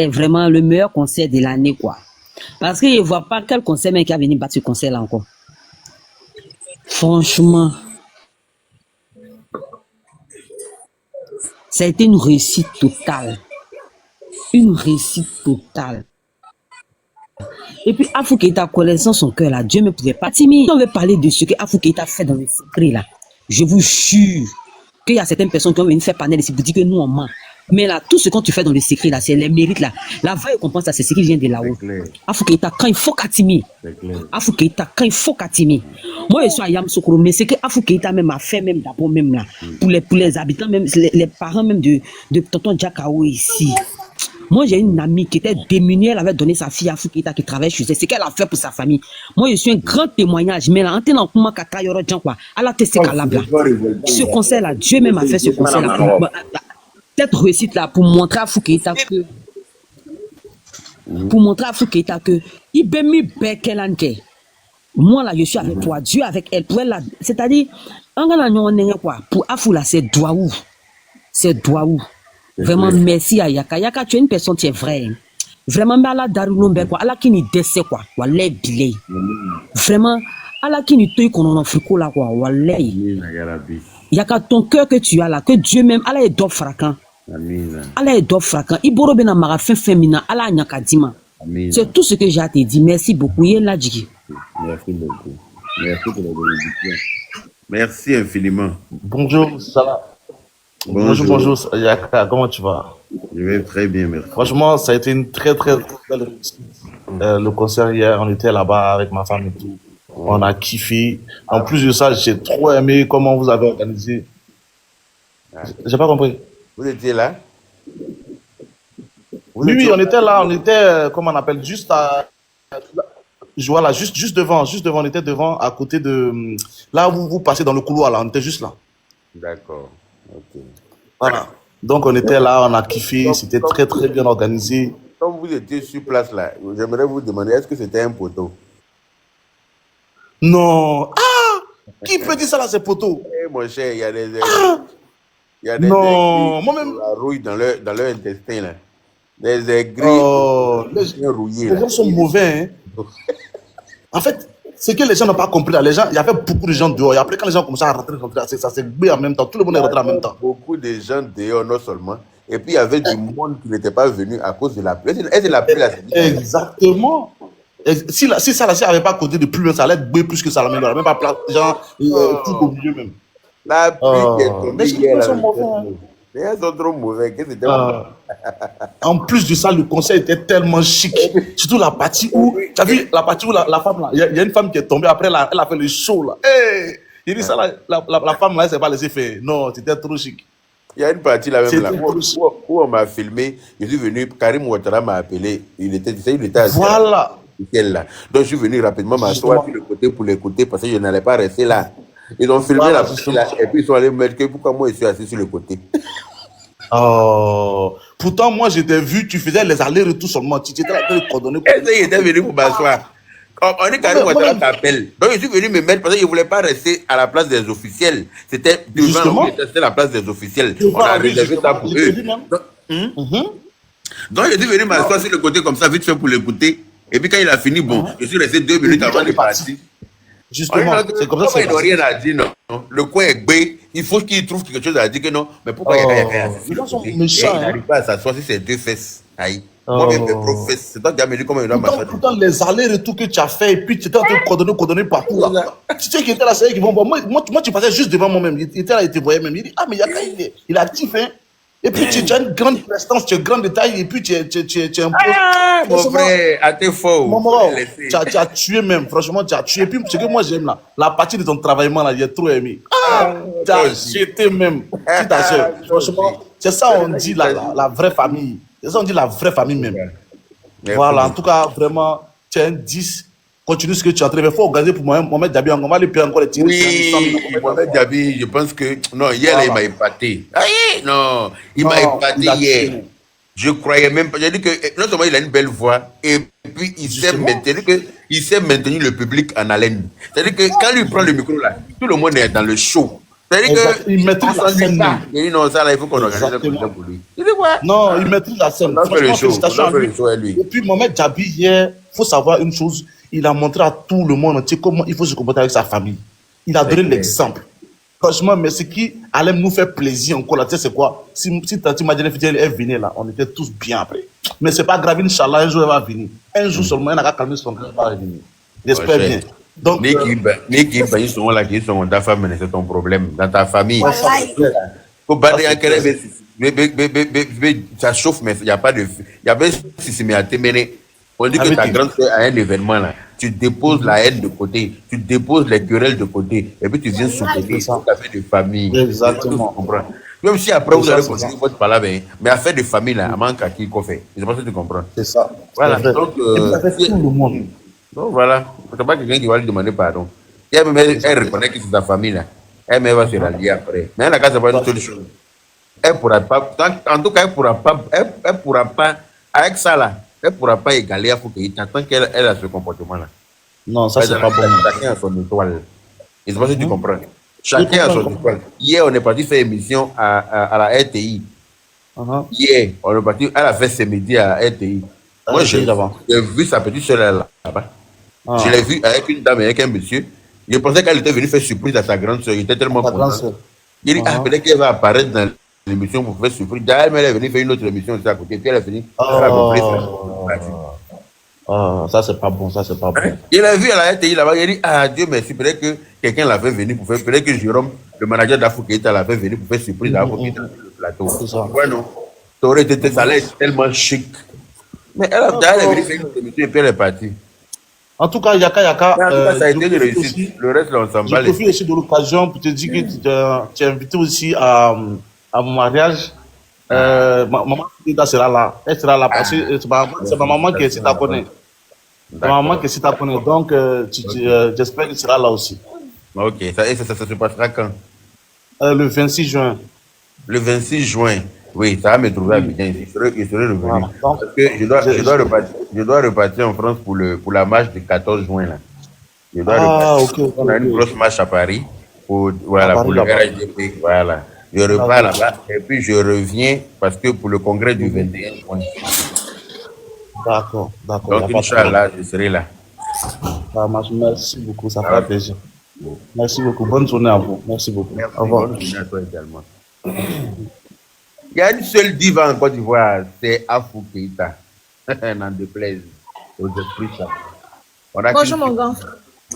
vraiment le meilleur concert de l'année, quoi. Parce que je ne vois pas quel concert même qui a venu battre ce concert là encore. Franchement, ça a été une réussite totale. Une réussite totale. Et puis, Afou Keïta, connaissant son cœur là, Dieu ne pouvait pas. Timi, on veut parler de ce que Afou Keïta fait dans le secret là. Je vous jure qu'il y a certaines personnes qui ont venu faire panel ici pour dire que nous on ment. Mais là, tout ce que tu fais dans le secret là, c'est les mérites là. La vraie récompense, c'est ce qui vient de là-haut. Afou Keïta, quand il faut Katimi. Afou Keïta, quand il faut Katimi. Moi, je suis à Yamoussoukro, mais c'est que Afou Keïta même a fait, même d'abord, même là, pour les habitants, même les parents même de Tonton Diakao ici. Moi, j'ai une amie qui était démunie, elle avait donné sa fille à Afou Keïta qui travaille chez elle. C'est qu'elle a fait pour sa famille. Moi, je suis un grand témoignage, mais là, en tenant compte que elle a testé Kalabla. Ce concert-là, Dieu même a fait ce concert-là. Cette réussite-là, pour montrer à Afou Keïta que. Pour montrer à Afou Keïta que. Il peut me faire moi, là, je suis avec toi. Dieu avec elle. Pour elle, là. C'est-à-dire, pour Afou, là, c'est Douaou. C'est Douaou. Vraiment, merci à Yaka. Yaka, tu es une personne qui est vraie. Vraiment, mais Allah Darunombe, quoi. Allah qui nous décès, quoi. Wallah, bilé. Vraiment, Allah qui nous tue qu'on en Afrique, là, quoi. Wallah. Yaka, ton cœur que tu as là, que Dieu même, Allah est d'offre frakant. Allah est d'offre frakant. Iboro ben amara fin féminin, Allah nyaka dima. C'est tout ce que j'ai à te dire. Merci beaucoup. Yéla djiki. Merci beaucoup. Merci pour la bénédiction. Merci infiniment. Bonjour, ça va? Bonjour, Yaka, comment tu vas? Je vais très bien, merci. Franchement, ça a été une très belle réussite. Le concert hier, on était là-bas avec ma femme et tout. On a kiffé. En plus de ça, j'ai trop aimé comment vous avez organisé. J'ai pas compris. Vous étiez là? Oui, on était là. On était, comment on appelle, juste à... Voilà, juste devant. On était devant, à côté de... Là où vous passez dans le couloir, là. On était juste là. D'accord. Ok. Voilà. Donc on était là, on a kiffé, c'était très bien organisé. Comme vous étiez sur place là, j'aimerais vous demander, est-ce que c'était un poteau? Non. Ah! Qui peut dire ça là, ces poteaux? Eh mon cher, il y a des... Il y a non, moi-même... La rouille dans leur intestin là. Des aigris. Les gens sont mauvais. Hein. En fait, c'est que les gens n'ont pas compris là. Les gens, il y avait beaucoup de gens dehors. Et après, quand les gens commençaient à rentrer, ça s'est gbé en même temps. Tout le monde est rentré en même temps. Beaucoup de gens dehors, non seulement. Et puis, il y avait du monde qui n'était pas venu à cause de la pluie. Et c'est la pluie là. Exactement. Si ça n'avait pas côté de pluie, ça allait être gbé plus que ça. Même pas place, genre, tout au milieu même. La pluie qui est tombée. Les gens sont mauvais. Les gens sont trop mauvais. En plus de ça, le concert était tellement chic. Surtout la partie où, tu as vu la partie où la femme là, il y a une femme qui est tombée après, elle a fait le show là. Hey, il dit ça là, la femme là, elle s'est pas laissée faire. Non, c'était trop chic. Il y a une partie là même là, où on m'a filmé, je suis venu, Karim Ouattara m'a appelé, il était assis. Voilà. Là. Donc je suis venu rapidement m'asseoir sur le côté pour l'écouter parce que je n'allais pas rester là. Ils ont filmé la partie là et puis ils sont allés me mettre que pourquoi moi je suis assis sur le côté. Oh. Pourtant, moi, je t'ai vu, tu faisais les allers-retours seulement. Tu étais là, tu étais coordonné. Il était venu pour m'asseoir. On est Karim Ouattara t'appelle. Donc, je suis venu me mettre parce que je ne voulais pas rester à la place des officiels. C'était devant, c'était la place des officiels. On a réservé ça pour eux. Donc, je suis venu m'asseoir sur le côté comme ça, vite fait pour l'écouter. Et puis, quand il a fini, bon, je suis resté 2 minutes avant de partir. Justement, c'est comme ça. Il n'a rien à dire, non. Le coin est gbé. il faut qu'il trouve quelque chose à dire que non. Mais pourquoi Yaka Les gens sont il méchants. n'arrive pas à s'asseoir sur ses deux fesses. Aïe. Moi-même, mes professes. C'est toi qui as me dit comment il doit m'asseoir. Pourtant, les allers-retours que tu as fait, et puis tu étais en train de coordonner partout. Là. Tu sais qu'il était là, c'est eux qui vont voir. Moi, tu passais juste devant moi-même. Il était là, il te voyait même. Il dit, ah, mais Yaka, il est actif, hein. Et puis tu as une grande prestance, tu as une grande taille, et puis tu es un peu. Ah, mon frère, à tes faux. Tu as tué même, franchement, tu as tué. Et puis, ce que moi j'aime là, la partie de ton travaillement là, j'ai trop aimé. Tu as jeté même. Si ta soeur, franchement, c'est ça on dit la vraie famille. C'est ça on dit la vraie famille même. Voilà, en tout cas, vraiment, tu es un 10. Continue ce que tu as traité. Il faut organiser pour Mohamed Diaby. On va lui payer encore les tirs. Oui, Mohamed Diaby, je pense que. Non, hier, il m'a épaté. Aïe, non, il m'a épaté hier. Je croyais même pas. J'ai dit que non seulement il a une belle voix, et puis il sait maintenir le public en haleine. C'est-à-dire que quand il prend le micro là, tout le monde est dans le show. C'est-à-dire qu'il maîtrise la scène. Il dit non, ça là, il faut qu'on organise un concert pour lui. Il dit quoi? Non, il maîtrise la scène. Félicitations à lui. Et puis Mohamed Diaby, hier, il faut savoir une chose. Il a montré à tout le monde entier comment il faut se comporter avec sa famille. Il a donné l'exemple. Franchement, mais ce qui allait nous faire plaisir encore là, tu sais c'est quoi? Si Tati Madeleine Fidèle est venue là, on était tous bien après. Mais c'est pas grave, Inch'Allah, un jour elle va venir. Un jour seulement, elle n'a qu'à calmer son cœur, elle va revenir. J'espère bien. Donc, ils sont là, qui sont dans ta famille, c'est ton problème. Dans ta famille. Ça chauffe, mais il n'y a pas de. Il y avait si mais à téméner. On dit que ta grande soeur a un événement là. Tu déposes la haine de côté, tu déposes les querelles de côté, et puis tu viens soutenir tout à fait de famille. Exactement. Même si après vous allez continuer votre palabre, mais affaire de famille là, à manque à qui qu'on fait. Je pense que tu comprends. C'est ça. Voilà. Donc, ça fait tout le monde. Donc voilà. C'est pas quelqu'un qui va lui demander pardon. Et elle reconnaît que c'est ta famille là. Elle va se rallier après. Mais elle n'a qu'à savoir une seule chose. Elle pourra pas, en tout cas, elle pourra pas, avec ça là, elle ne pourra pas égaler à Foukeïta tant qu'elle a ce comportement-là. Non, ça, c'est pas bon. Chacun a son étoile. Et c'est pas si tu comprends. Chacun a son étoile. Hier, on est parti faire émission à la RTI. Hier, on est parti, elle a fait ses médias à la RTI. Moi, j'ai vu sa petite soeur là-bas. Je l'ai vu avec une dame et avec un monsieur. Je pensais qu'elle était venue faire surprise à sa grande soeur. Il était tellement content. Il dit, peut-être qu'elle va apparaître dans l'émission pour faire surprise. D'ailleurs, elle est venue faire une autre émission aussi à côté. Puis elle est venue. Ça, c'est pas bon. Ça, c'est pas bon. Il a vu à la RTI là-bas. Il a dit, ah, Dieu merci. Peut-être que quelqu'un l'a fait venir pour faire. Peut-être que Jérôme, le manager d'Afoukeïta, l'a fait venir pour faire surprise à Afoukeïta sur le plateau. Ouais, non. Ça aurait été tellement chic. Mais elle est venue faire une émission et puis elle est partie. En tout cas, Yaka, ça a été une réussite. Le reste, on s'en bat. Je profite aussi de l'occasion pour te dire que tu es invité aussi à mon mariage. Maman sera là. Elle sera là parce que c'est ma maman qui est si tu connais. C'est ma maman qui est si tu connais. Donc, j'espère qu'elle sera là aussi. Ok. Ça se passera quand? Le 26 juin. Le 26 juin. Oui, ça va me trouver à Abidjan. Il serait revenu. Voilà. Parce que je dois repartir en France pour la marche du 14 juin. Là. Je dois repartir. On a une grosse marche à Paris pour le RHDP. Voilà. Je repars là-bas et puis je reviens parce que pour le congrès du 21 juin. D'accord. Donc, Inch'Allah, je serai là. Merci beaucoup, ça fait plaisir. Merci beaucoup. Bonne journée à vous. Merci beaucoup. Au revoir. Bonne journée à toi également. Il y a une seule diva en Côte d'Ivoire, c'est Afoukeïta. N'en déplaise aux esprits. Bonjour mon grand.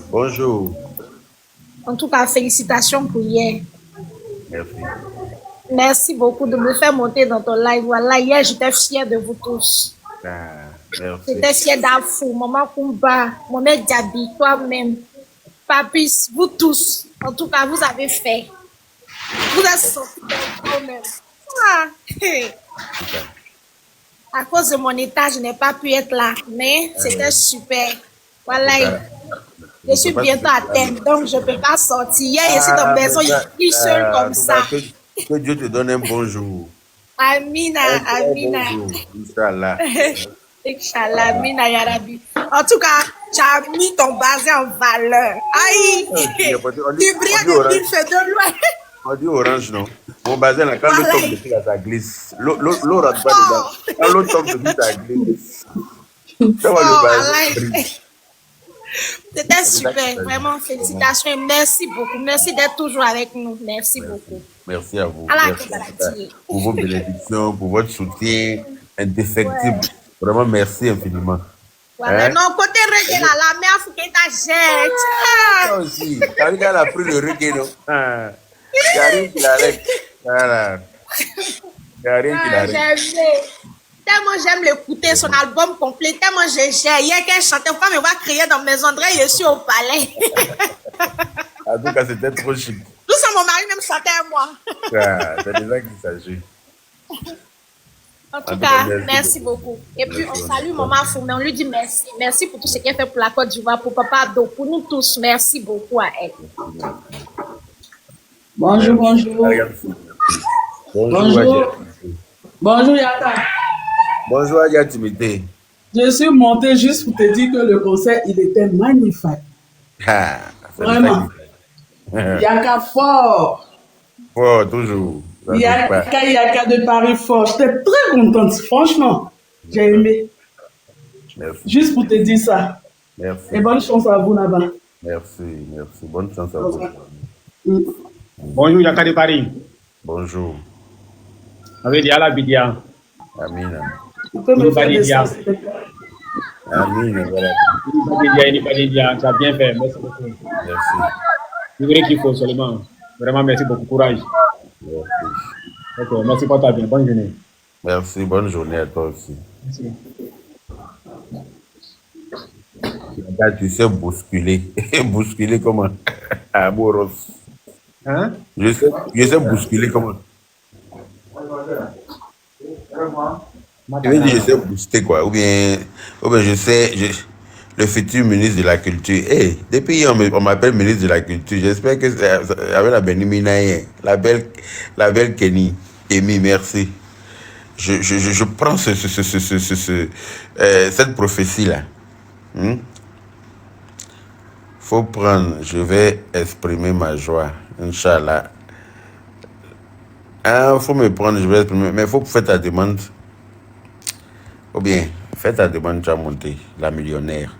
Bonjour. En tout cas, félicitations pour hier. Merci. Merci beaucoup de me faire monter dans ton live. Voilà, hier j'étais fière de vous tous. J'étais fière d'Afou, Maman Kumba, Mohamed Diaby, toi-même, Papis, vous tous. En tout cas, vous avez fait. Vous êtes sortis de vous-même. À cause de mon état, je n'ai pas pu être là, mais c'était super. Voilà, je suis bientôt à terme, donc je ne peux pas sortir. Hier, je suis dans la maison, je suis seule comme ça. Que Dieu te donne un bon jour. Amina. Inch'Allah. Inch'Allah, Amina Yarabi. En tout cas, tu as mis ton basé en valeur. Aïe! Tu brilles de mille feux de loin. On dit orange, non? Mon bazin, là, quand l'eau tombe dessus, ça glisse. L'eau rentre pas dedans. Quand l'eau tombe dessus, ça glisse. Ça va le bazin. C'était super, vraiment, félicitations et merci beaucoup. Merci d'être toujours avec nous. Merci beaucoup. Merci à vous. Allah Merci Akbar. pour vos bénédictions, pour votre soutien indéfectible. Ouais. Vraiment, merci infiniment. Voilà, Hein? non, côté reggae là, la mère Fouqueta jette. Ça aussi, quand elle a pris le reggae, non? Ah, il n'y a rien qui l'arrête. Voilà. Il n'y a rien qui Ah, l'arrête. j'aime. Tellement j'aime l'écouter, son album complet. Tellement j'ai. Hier qu'elle chantait, pourquoi me voir crier dans mes endroits, je suis au palais. En tout cas, c'était trop chic. Tout ça, mon mari même chantait à moi. Ah, c'est de ça qu'il s'agit. En tout cas, merci beaucoup. Et puis, on salue Maman Foumé, on lui dit merci. Merci pour tout ce qu'elle fait pour la Côte d'Ivoire, pour Papa Abdo, pour nous tous. Merci beaucoup à elle. Bonjour, bonjour. Bonjour. Bonjour, Yaka. Bonjour, Ayatimité. Je suis monté juste pour te dire que le concert, il était magnifique. Ah, Vraiment. Yaka fort. Fort, toujours. Yaka de Paris fort. J'étais très contente, franchement. J'ai aimé. Merci. Juste pour te dire ça. Merci. Et bonne chance à vous là-bas. Merci, merci. Bonne chance à vous. Bonjour, Yaka de Paris. Bonjour. Avec Diala Bidia. Amina. Tu peux me faire des sens, s'il te plaît. Amina, voilà. Dia, tu as bien fait. Merci beaucoup. Merci. C'est vrai qu'il faut seulement. Vraiment, merci beaucoup. Courage. Merci. Ok, merci pour ta bien. Bonne journée. Merci, bonne journée à toi aussi. Merci. Là, tu sais bousculer. Bousculer comment? À Boros. Hein? Je sais bousculer comment? Je veux dire, je sais booster quoi. Ou bien je sais, le futur ministre de la Culture. Hey, depuis hier, on m'appelle ministre de la Culture. J'espère que c'est avec la Benimina, la belle Kenny. Amy, merci. Je prends cette prophétie-là. Faut prendre, je vais exprimer ma joie. Inch'Allah. Ah, faut me prendre, je vais exprimer. Mais il faut faire ta demande. Ou bien, fais ta demande, tu as monté, la millionnaire.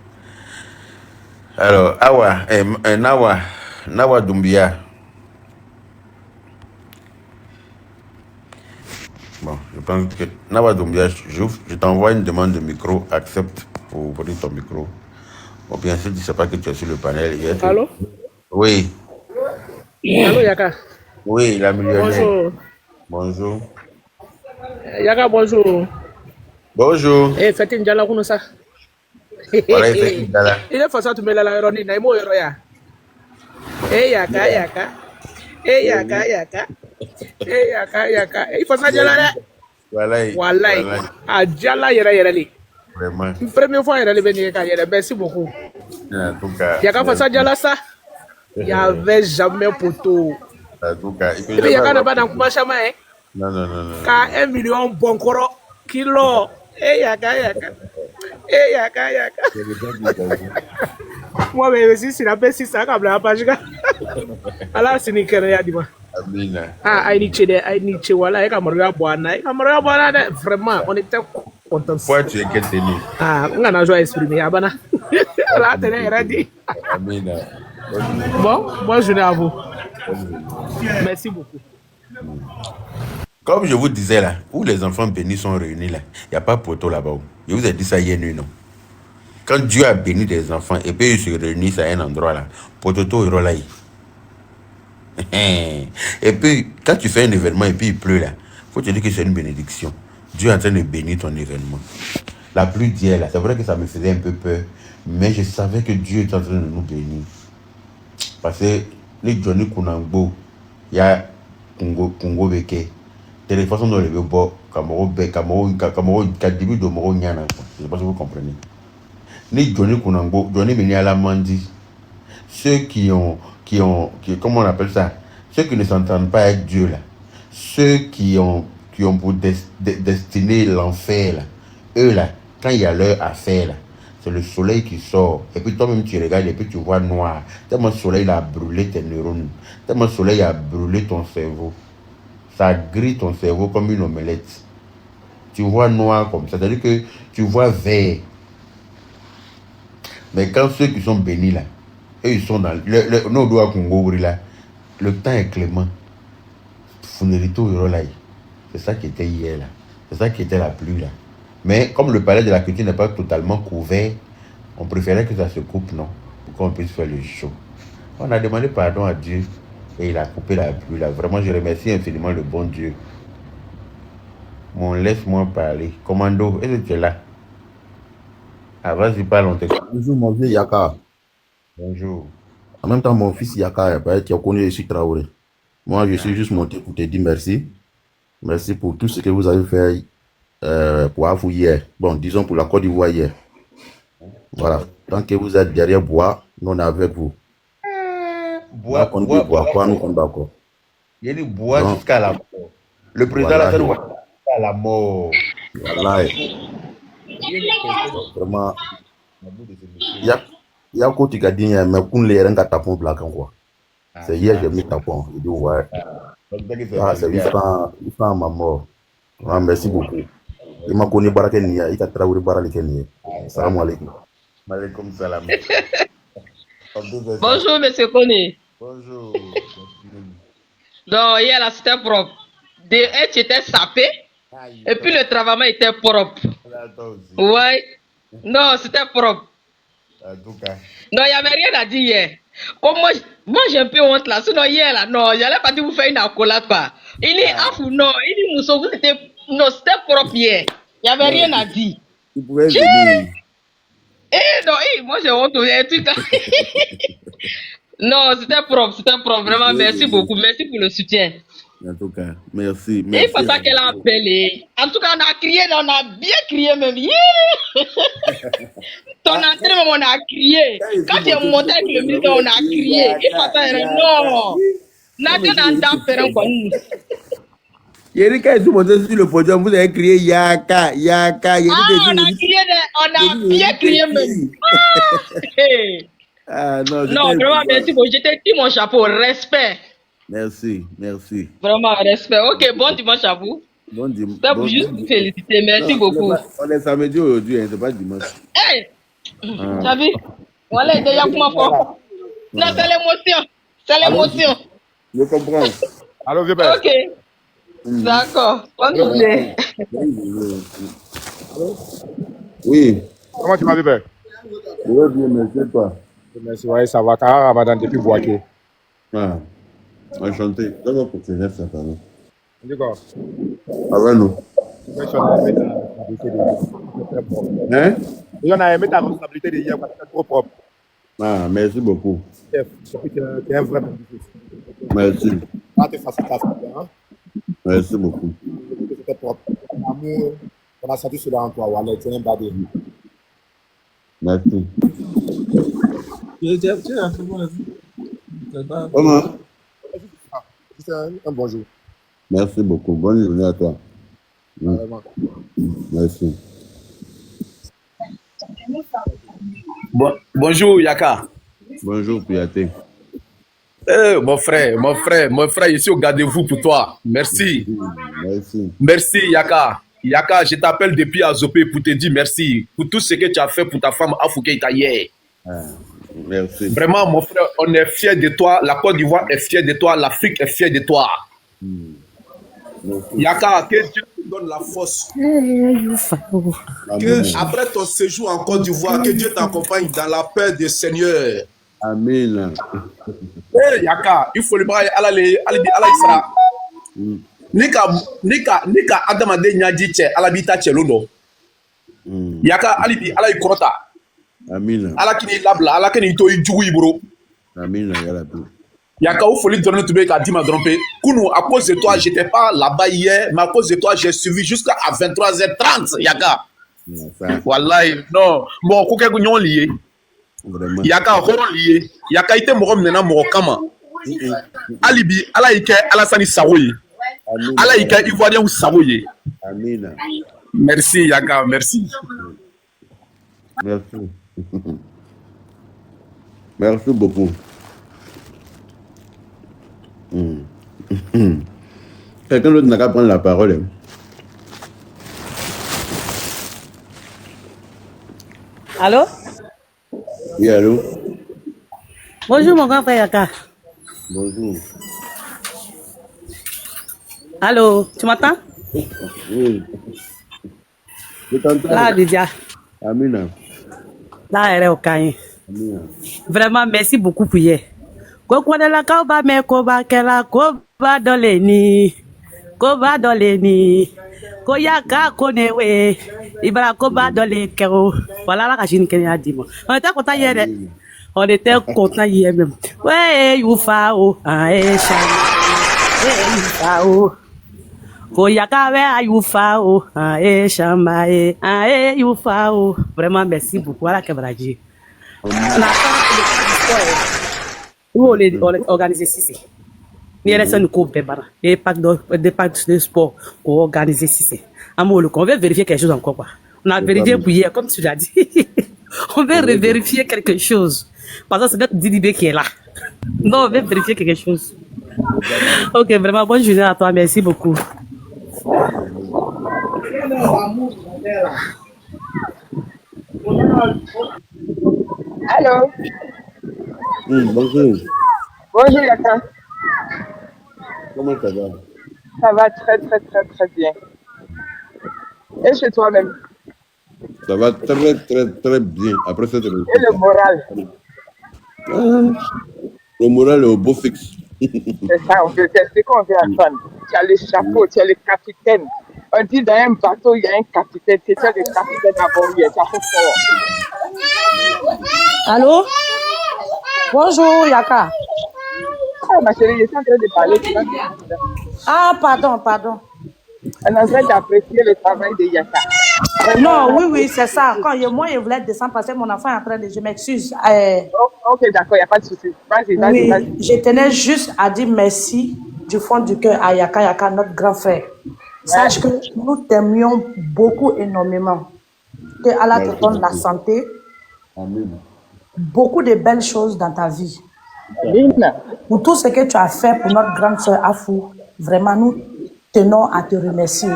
Alors, Nawa Doumbia. Bon, je pense que Nawa Doumbia, je t'envoie une demande de micro, accepte pour ouvrir ton micro. Ou bien, si tu ne sais pas que tu es sur le panel. Allô? Oui. Allô, Yaka? Oui, la millionnaire. Bonjour. Bonjour. Yaka, bonjour. Bonjour. Eh, faites une dialogue comme ça. Voilà, il fait une dialogue. Il est facile de me la ironie, n'a pas ironia. Eh, Yaka. Eh, Yaka. Eh, Yaka. Il faut ça dialogue. Wallahi. Ah, dialogue, yera. Vraiment. Une première fois, il est venu. Merci beaucoup. En tout cas. Yaka, faut ça dialogue ça. Il n'y avait jamais poteau. En tout cas. Il y a quand même pas dans le chemin. Non. Quand 1 million bon koro kilo. Eh, Yaka. Moi, mais si la baisse, c'est ça, comme la page. Alors, c'est une carrière, dis-moi. Amina. Ah, I need to, voilà, vraiment, on était contents. Pourquoi tu es tenu? Ah, on a joie exprimer, Abana. Là, tu es ready. Amina. Bon, bonne journée à vous. Merci beaucoup. Comme je vous disais là, où les enfants bénis sont réunis là, il n'y a pas poteau là-bas. Je vous ai dit ça hier nuit, non? Quand Dieu a béni des enfants et puis ils se réunissent à un endroit là, poteau est là. Et puis, quand tu fais un événement et puis il pleut là, il faut te dire que c'est une bénédiction. Dieu est en train de bénir ton événement. La pluie d'hier là, c'est vrai que ça me faisait un peu peur, mais je savais que Dieu est en train de nous bénir. Parce que les Johnny Kunangbo, il y a Congo Beke, de façon dont les beaux Cameroun, Kadibi de Moro Nyana. Je ne sais pas si vous comprenez. Les Johnny Kunangbo, Johnny Meniala Mandi, ceux qui comment on appelle ça? Ceux qui ne s'entendent pas avec Dieu là, ceux qui ont pour destiner l'enfer là, eux là, quand il y a leur affaire là, c'est le soleil qui sort, et puis toi-même tu regardes et puis tu vois noir, tellement le soleil a brûlé tes neurones, tellement le soleil a brûlé ton cerveau, ça grille ton cerveau comme une omelette, tu vois noir comme ça, c'est-à-dire que tu vois vert. Mais quand ceux qui sont bénis là, eux ils sont dans nos doigts Congo là, le temps est clément. Funerito Yorolai. C'est ça qui était hier là. C'est ça qui était la pluie là. Mais comme le palais de la culture n'est pas totalement couvert, on préférait que ça se coupe, non? Pour qu'on puisse faire le show. On a demandé pardon à Dieu et il a coupé la pluie là. Vraiment, je remercie infiniment le bon Dieu. Bon, laisse-moi parler. Commando, est-ce que tu es là? Ah, vas-y, parle, on t'écoute. Bonjour, mon vieux Yaka. Bonjour. En même temps, mon fils Yaka, tu as connu ici Traoré. Moi, je suis juste monté pour te dire merci. Merci pour tout ce que vous avez fait pour Afou hier. Bon, disons pour la Côte d'Ivoire hier. Voilà. Tant que vous êtes derrière Bois, nous on est avec vous. Bois, on dit Bois, quoi, nous sommes d'accord. Il y a du bois jusqu'à la mort. Le président l'a fait jusqu'à la mort. Voilà. Vraiment. Il y a côté qui dit, mais qu'on les rend à tapon black quoi. C'est hier j'ai mis tapon. Il dit ouais. Ah, c'est il fait ma mort. Ah, merci beaucoup. Il m'a connu Barakenia, il a travaillé Barakenia. Salam alaikum. Malaikum salam. Bonjour, monsieur Kone. Bonjour. Non, hier là c'était propre. Tu étais sapé. Et puis le travail était propre. Ouais. Non, c'était propre. En tout cas. Non, il n'y avait rien à dire hier. Comme moi j'ai un peu honte là. Sinon hier là, non, j'allais pas dire vous faire une accolade quoi. Il est afou, non. Il dit Mousso, vous étiez. Non, c'était propre hier. Il n'y avait rien à dire. Vous pouvez venir. Non, moi j'ai honte. Non, c'était propre, vraiment, merci beaucoup, merci pour le soutien. En tout cas, merci. Et c'est ça qu'elle a appelé. En tout cas, on a crié, on a bien crié même. Ton entrée, même, on a crié. Quand tu es monté avec le ministre, on a crié. Et non. Nadia n'a pas fait quoi. Yéri, quand ils sont montés sur le podium, vous avez crié Yaka, Yaka. On a crié, on a bien crié même. Non, vraiment, merci beaucoup. Je te dis mon chapeau, respect. Merci. Vraiment, respect. Ok, bon dimanche à vous. Bon dimanche. C'est pour juste vous féliciter. Merci beaucoup. On est samedi aujourd'hui, c'est pas dimanche. Hey! T'as vu? Voilà, il y a comment fort. Non, c'est l'émotion. C'est l'émotion. Je comprends. Allô, Zébert. Ok. D'accord. Bonne journée. Oui. Comment tu vas, Zébert? Je vais bien, merci toi. Merci, ouais, ça va. Car Ramadan depuis Boaké. Ah, enchanté. Comment continuer cette année? D'accord. Avec nous. Hein? On a aimé ta responsabilité de hier, c'est trop propre. Ah, merci beaucoup. Tu es un vrai magnifique. Merci. Ah, tu es facile, hein? Merci beaucoup. C'était propre. L'amour, on a senti cela en toi, Wallet, tu es un badé. Merci. Comment? C'est un bonjour. Merci beaucoup. Bonne journée à toi. Merci. Bonjour Yaka. Bonjour Piaté. Mon frère, je suis au gardez-vous pour toi. Merci. Merci. Merci Yaka. Yaka, je t'appelle depuis Azopé pour te dire merci pour tout ce que tu as fait pour ta femme Afou Keïta hier. Merci. Vraiment, mon frère, on est fiers de toi. La Côte d'Ivoire est fière de toi. L'Afrique est fière de toi. Yaka, que Dieu te donne la force. Après ton séjour en Côte d'Ivoire, que Dieu t'accompagne dans la paix du Seigneur. Amen. Yaka, il faut le brailler à la Isra. Nika Adamade Nyadi Tche, Alabita Tchelono. Yaka Alibi, Ala Ikrota. Amen. Ala Kini Labla, Ala Kini Toi Djoui, bro. Amen. Yalabi. Yaka, il faut lui donner tout le monde à dire ma trompé. Kounou, à cause de toi, j'étais pas là-bas hier, mais à cause de toi, j'ai suivi jusqu'à 23h30, Yaka. Wallahi, non. Bon, Kouké Gougnon lié. Yaka, Horon lié. Yaka, il était mort maintenant, mort kama. Alibi, Ala Ike, Alassani Saoui. Ala Ike, Ivoirien ou Saoui. Amen. Merci, Yaka, merci. Merci. Merci beaucoup. Quelqu'un d'autre n'a qu'à prendre la parole. Allô? Oui, allô? Bonjour mon grand frère Yaka. Bonjour. Allô, tu m'entends? Oui. Je t'entends. Là, Lydia. Amina. Là, elle est au Caïn. Amina. Vraiment, merci beaucoup pour hier. Kokwanela kauba me koba kela koba doleni. Koba doleni. Koyaka konewe. Ibra koba dole kero. Voilà la cachine qu'elle a dit. On était content hier. On était content hier même. Ouais, Youfao. Aesha. Ouais, Youfao. Koyaka we Youfao. Aesha mae. Ae Youfao. Vraiment, merci beaucoup. Voilà que Braji. On a organisé ici. Ni reste nous coupe bara. Et pas de sport pour organiser ici. Amour, on veut vérifier quelque chose encore quoi. On a vérifié pour hier comme tu l'as dit. On veut vérifier quelque chose. Parce que c'est notre Didibé qui est là. Non, on veut vérifier quelque chose. Ok, vraiment bonne journée à toi. Merci beaucoup. Allô? Bonjour. Bonjour, Yaka. Comment ça va? Ça va très, très, très, très bien. Et chez toi-même? Ça va très, très, très bien. Après cette réunion. Et le moral? Le moral est au beau fixe. C'est ça, on veut tester qu'on veut attendre. Tu as les chapeaux, tu as les capitaines. On dit dans un bateau, il y a un capitaine. C'est toi le capitaine à bord, il y a ça fort. Allô? Bonjour, Yaka. Ah, ma chérie, je suis en train de parler. Ah, pardon. On est en train d'apprécier le travail de Yaka. Non, oui, c'est ça. Quand moi, je voulais descendre parce que mon enfant est en train de... Je m'excuse. Ok, d'accord, il n'y a pas de souci. Vas-y. Je tenais juste à dire merci du fond du cœur à Yaka, notre grand frère. Sache que nous t'aimions beaucoup, énormément. Que Allah te donne la santé. Amen. Beaucoup de belles choses dans ta vie. Amen. Pour tout ce que tu as fait pour notre grande soeur Afou, vraiment, nous tenons à te remercier.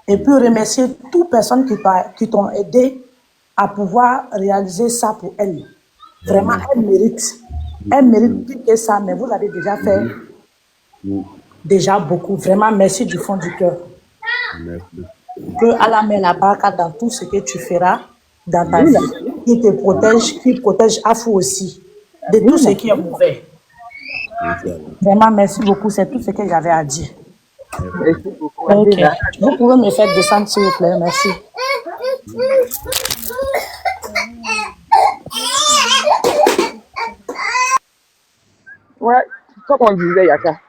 Et puis remercier toutes les personnes qui t'ont aidé à pouvoir réaliser ça pour elle. Vraiment, elle mérite. Elle mérite plus que ça, mais vous avez déjà fait déjà beaucoup. Vraiment, merci du fond du cœur. Merci. Que Allah met la baraka dans tout ce que tu feras dans ta vie. Qui te protège, qui protège Afou aussi de tout ce qui est mauvais. Vraiment, merci beaucoup. C'est tout ce que j'avais à dire. Merci beaucoup. Ok. Vous pouvez me faire descendre, s'il vous plaît. Merci. Ouais, comme on disait, Yaka,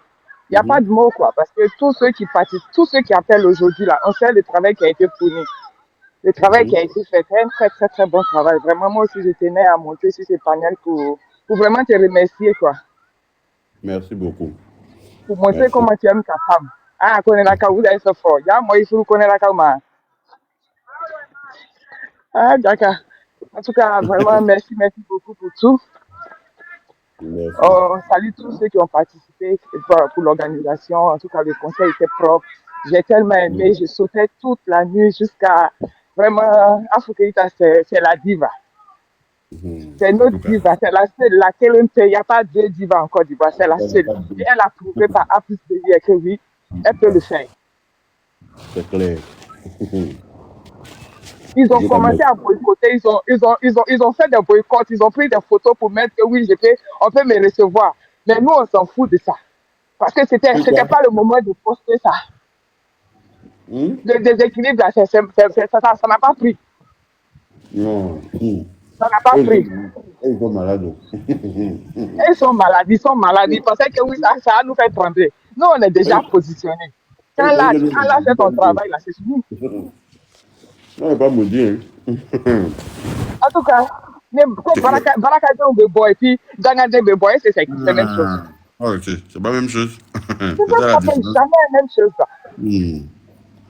il n'y a pas de mots, quoi, parce que tous ceux qui participent, tous ceux qui appellent aujourd'hui, là, on sait le travail qui a été fourni. Le travail qui a été fait, c'est un très, très, très bon travail. Vraiment, moi aussi, je tenais à monter sur ces panels pour vraiment te remercier, quoi. Merci beaucoup. Pour montrer comment tu aimes ta femme. Ah, connaît la vous avez ce fort. Ya, moi, il faut connaître la caou, Ah, d'accord. En tout cas, vraiment, merci beaucoup pour tout. Merci. Salut tous ceux qui ont participé pour l'organisation. En tout cas, le conseil était propre. J'ai tellement aimé, je sautais toute la nuit jusqu'à vraiment. Afou Keïta, c'est la diva. C'est notre diva, c'est la seule, laquelle il n'y a pas deux divas en Côte d'Ivoire, c'est la seule. Et elle a prouvé par A plus B que oui, elle peut le faire. C'est clair. Ils ont commencé à boycotter, ils ont fait des boycotts, ils ont pris des photos pour mettre que oui, on peut me recevoir. Mais nous, on s'en fout de ça. Parce que c'était pas le moment de poster ça. Le déséquilibre, ça n'a pas pris. Non. Ça n'a pas pris. Ils sont malades. Ils sont malades, Ils pensaient que oui, ça va nous faire trembler. Nous, on est déjà positionnés. Quand là fait ton travail, là, c'est fini. Non, pas me dire. En tout cas, Baraka et puis Dangade Boy, c'est la même chose. Ok, c'est pas la même chose. C'est jamais la même chose.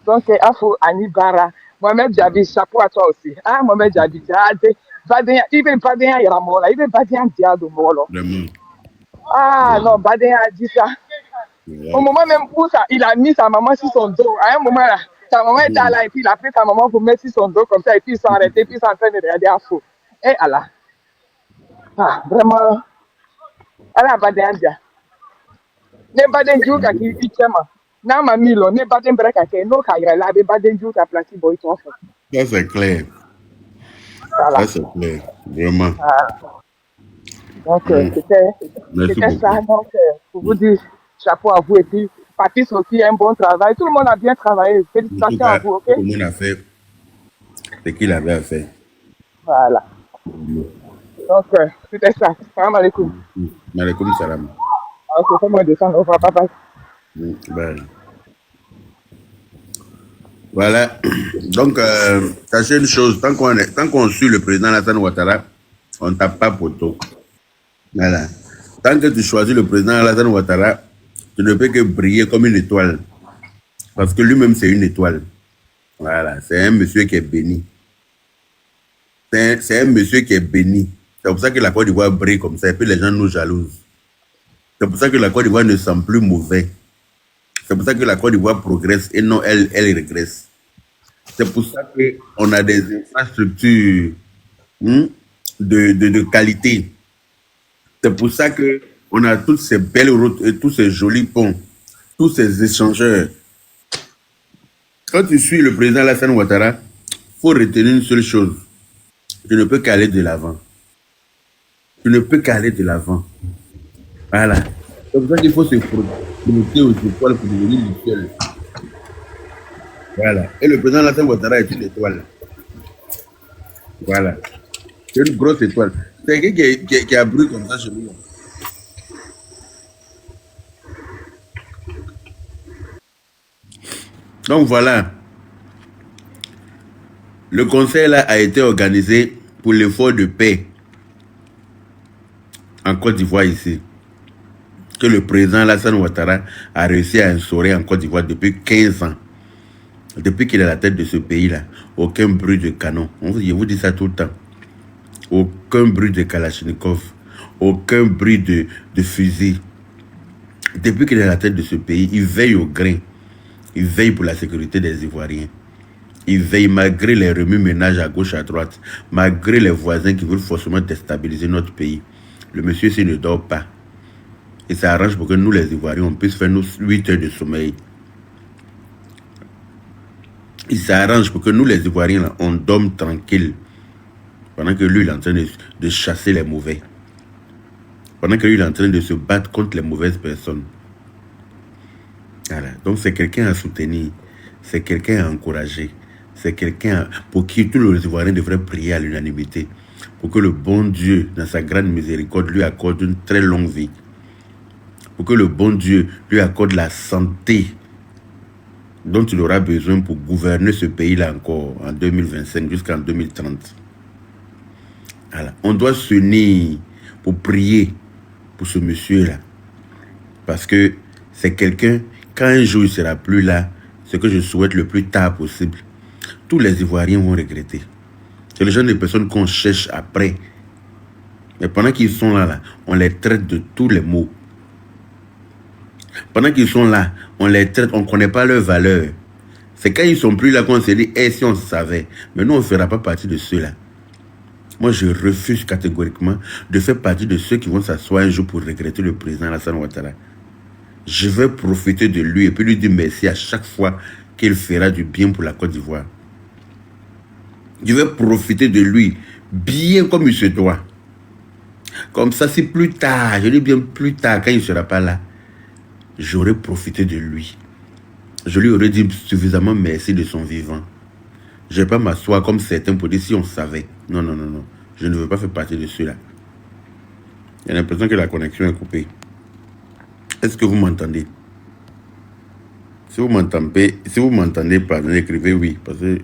Donc, Afou, Anibara, Mohamed Jabi, chapeau à toi aussi. Ah, Mohamed Jabi, il Badéa Iramola, il Badéa Diado Molo. Ah non, Badéa a dit ça. Au moment même où ça, il a mis sa maman sur son dos. À un moment là, sa maman était là et puis il a pris sa maman pour mettre sur son dos comme ça et puis ils sont arrêtés, puis ils sont en train de regarder Afou. Et Allah. Ah, vraiment. Elle a pas d'India. Ne pas d'India qui est huitième. Na mamilo, ne pas d'India qui est no kaira, la be pas d'India qui a placé boy ton fait. Ça, c'est clair. Voilà. Ça, c'est clair. Vraiment. Ah. Donc, Merci c'était beaucoup. ça. Donc, pour vous dire, chapeau à vous. Et puis, Patrice aussi, un bon travail. Tout le monde a bien travaillé. En tout Félicitations à cas, vous, ok? tout le monde a fait ce qu'il avait à faire. Voilà. Donc, c'était ça. Salam alaikum. Maaleykum salam. Ok, fais-moi descendre. Au revoir, papa. Bye. Voilà. Donc, sachez une chose, tant qu'on suit le président Alassane Ouattara, on ne tape pas poteau. Voilà. Tant que tu choisis le président Alassane Ouattara, tu ne peux que briller comme une étoile. Parce que lui-même, c'est une étoile. Voilà. C'est un monsieur qui est béni. C'est un monsieur qui est béni. C'est pour ça que la Côte d'Ivoire brille comme ça et puis les gens nous jalousent. C'est pour ça que la Côte d'Ivoire ne sent plus mauvais. C'est pour ça que la Côte d'Ivoire progresse et non elle régresse. C'est pour ça qu'on a des infrastructures de qualité. C'est pour ça qu'on a toutes ces belles routes et tous ces jolis ponts, tous ces échangeurs. Quand tu suis le président Alassane Ouattara, il faut retenir une seule chose. Tu ne peux qu'aller de l'avant. Tu ne peux qu'aller de l'avant. Voilà. C'est pour ça qu'il faut se frotter aux étoiles pour devenir l'étoile. Voilà. Et le président Alassane Ouattara est une étoile. Voilà. C'est une grosse étoile. C'est quelqu'un qui a brûlé comme ça chez nous. Donc voilà. Le conseil là a été organisé pour l'effort de paix en Côte d'Ivoire ici. Que le président Alassane Ouattara a réussi à instaurer en Côte d'Ivoire depuis 15 ans. Depuis qu'il est à la tête de ce pays-là, aucun bruit de canon. Je vous dis ça tout le temps. Aucun bruit de Kalachnikov. Aucun bruit de fusil. Depuis qu'il est à la tête de ce pays, il veille au grain. Il veille pour la sécurité des Ivoiriens. Il veille malgré les remue-ménages à gauche, à droite. Malgré les voisins qui veulent forcément déstabiliser notre pays. Le monsieur ici ne dort pas. Et ça arrange pour que nous, les Ivoiriens, on puisse faire nos 8 heures de sommeil. Il s'arrange pour que nous, les Ivoiriens, là, on dorme tranquille. Pendant que lui, il est en train de chasser les mauvais. Pendant que lui, il est en train de se battre contre les mauvaises personnes. Voilà. Donc, c'est quelqu'un à soutenir. C'est quelqu'un à encourager. C'est quelqu'un pour qui tous les Ivoiriens devraient prier à l'unanimité. Pour que le bon Dieu, dans sa grande miséricorde, lui accorde une très longue vie. Pour que le bon Dieu lui accorde la santé dont il aura besoin pour gouverner ce pays-là encore en 2025 jusqu'en 2030. Voilà. On doit s'unir pour prier pour ce monsieur-là. Parce que c'est quelqu'un, quand un jour il ne sera plus là, ce que je souhaite le plus tard possible, tous les Ivoiriens vont regretter. C'est le genre de personnes qu'on cherche après. Mais pendant qu'ils sont là, on les traite de tous les maux. Pendant qu'ils sont là, on les traite, on ne connaît pas leur valeur. C'est quand ils ne sont plus là qu'on se dit, si on savait. Mais nous, on ne fera pas partie de ceux-là. Moi, je refuse catégoriquement de faire partie de ceux qui vont s'asseoir un jour pour regretter le président Alassane Ouattara. Je vais profiter de lui et puis lui dire merci à chaque fois qu'il fera du bien pour la Côte d'Ivoire. Je vais profiter de lui bien comme il se doit. Comme ça, si plus tard, je dis bien plus tard, quand il ne sera pas là, j'aurais profité de lui. Je lui aurais dit suffisamment merci de son vivant. Je ne vais pas m'asseoir comme certains pour dire si on savait. Non, non, non, non. Je ne veux pas faire partie de ceux-là. J'ai l'impression que la connexion est coupée. Est-ce que vous m'entendez? Si vous m'entendez, pardon, écrivez oui. Parce que...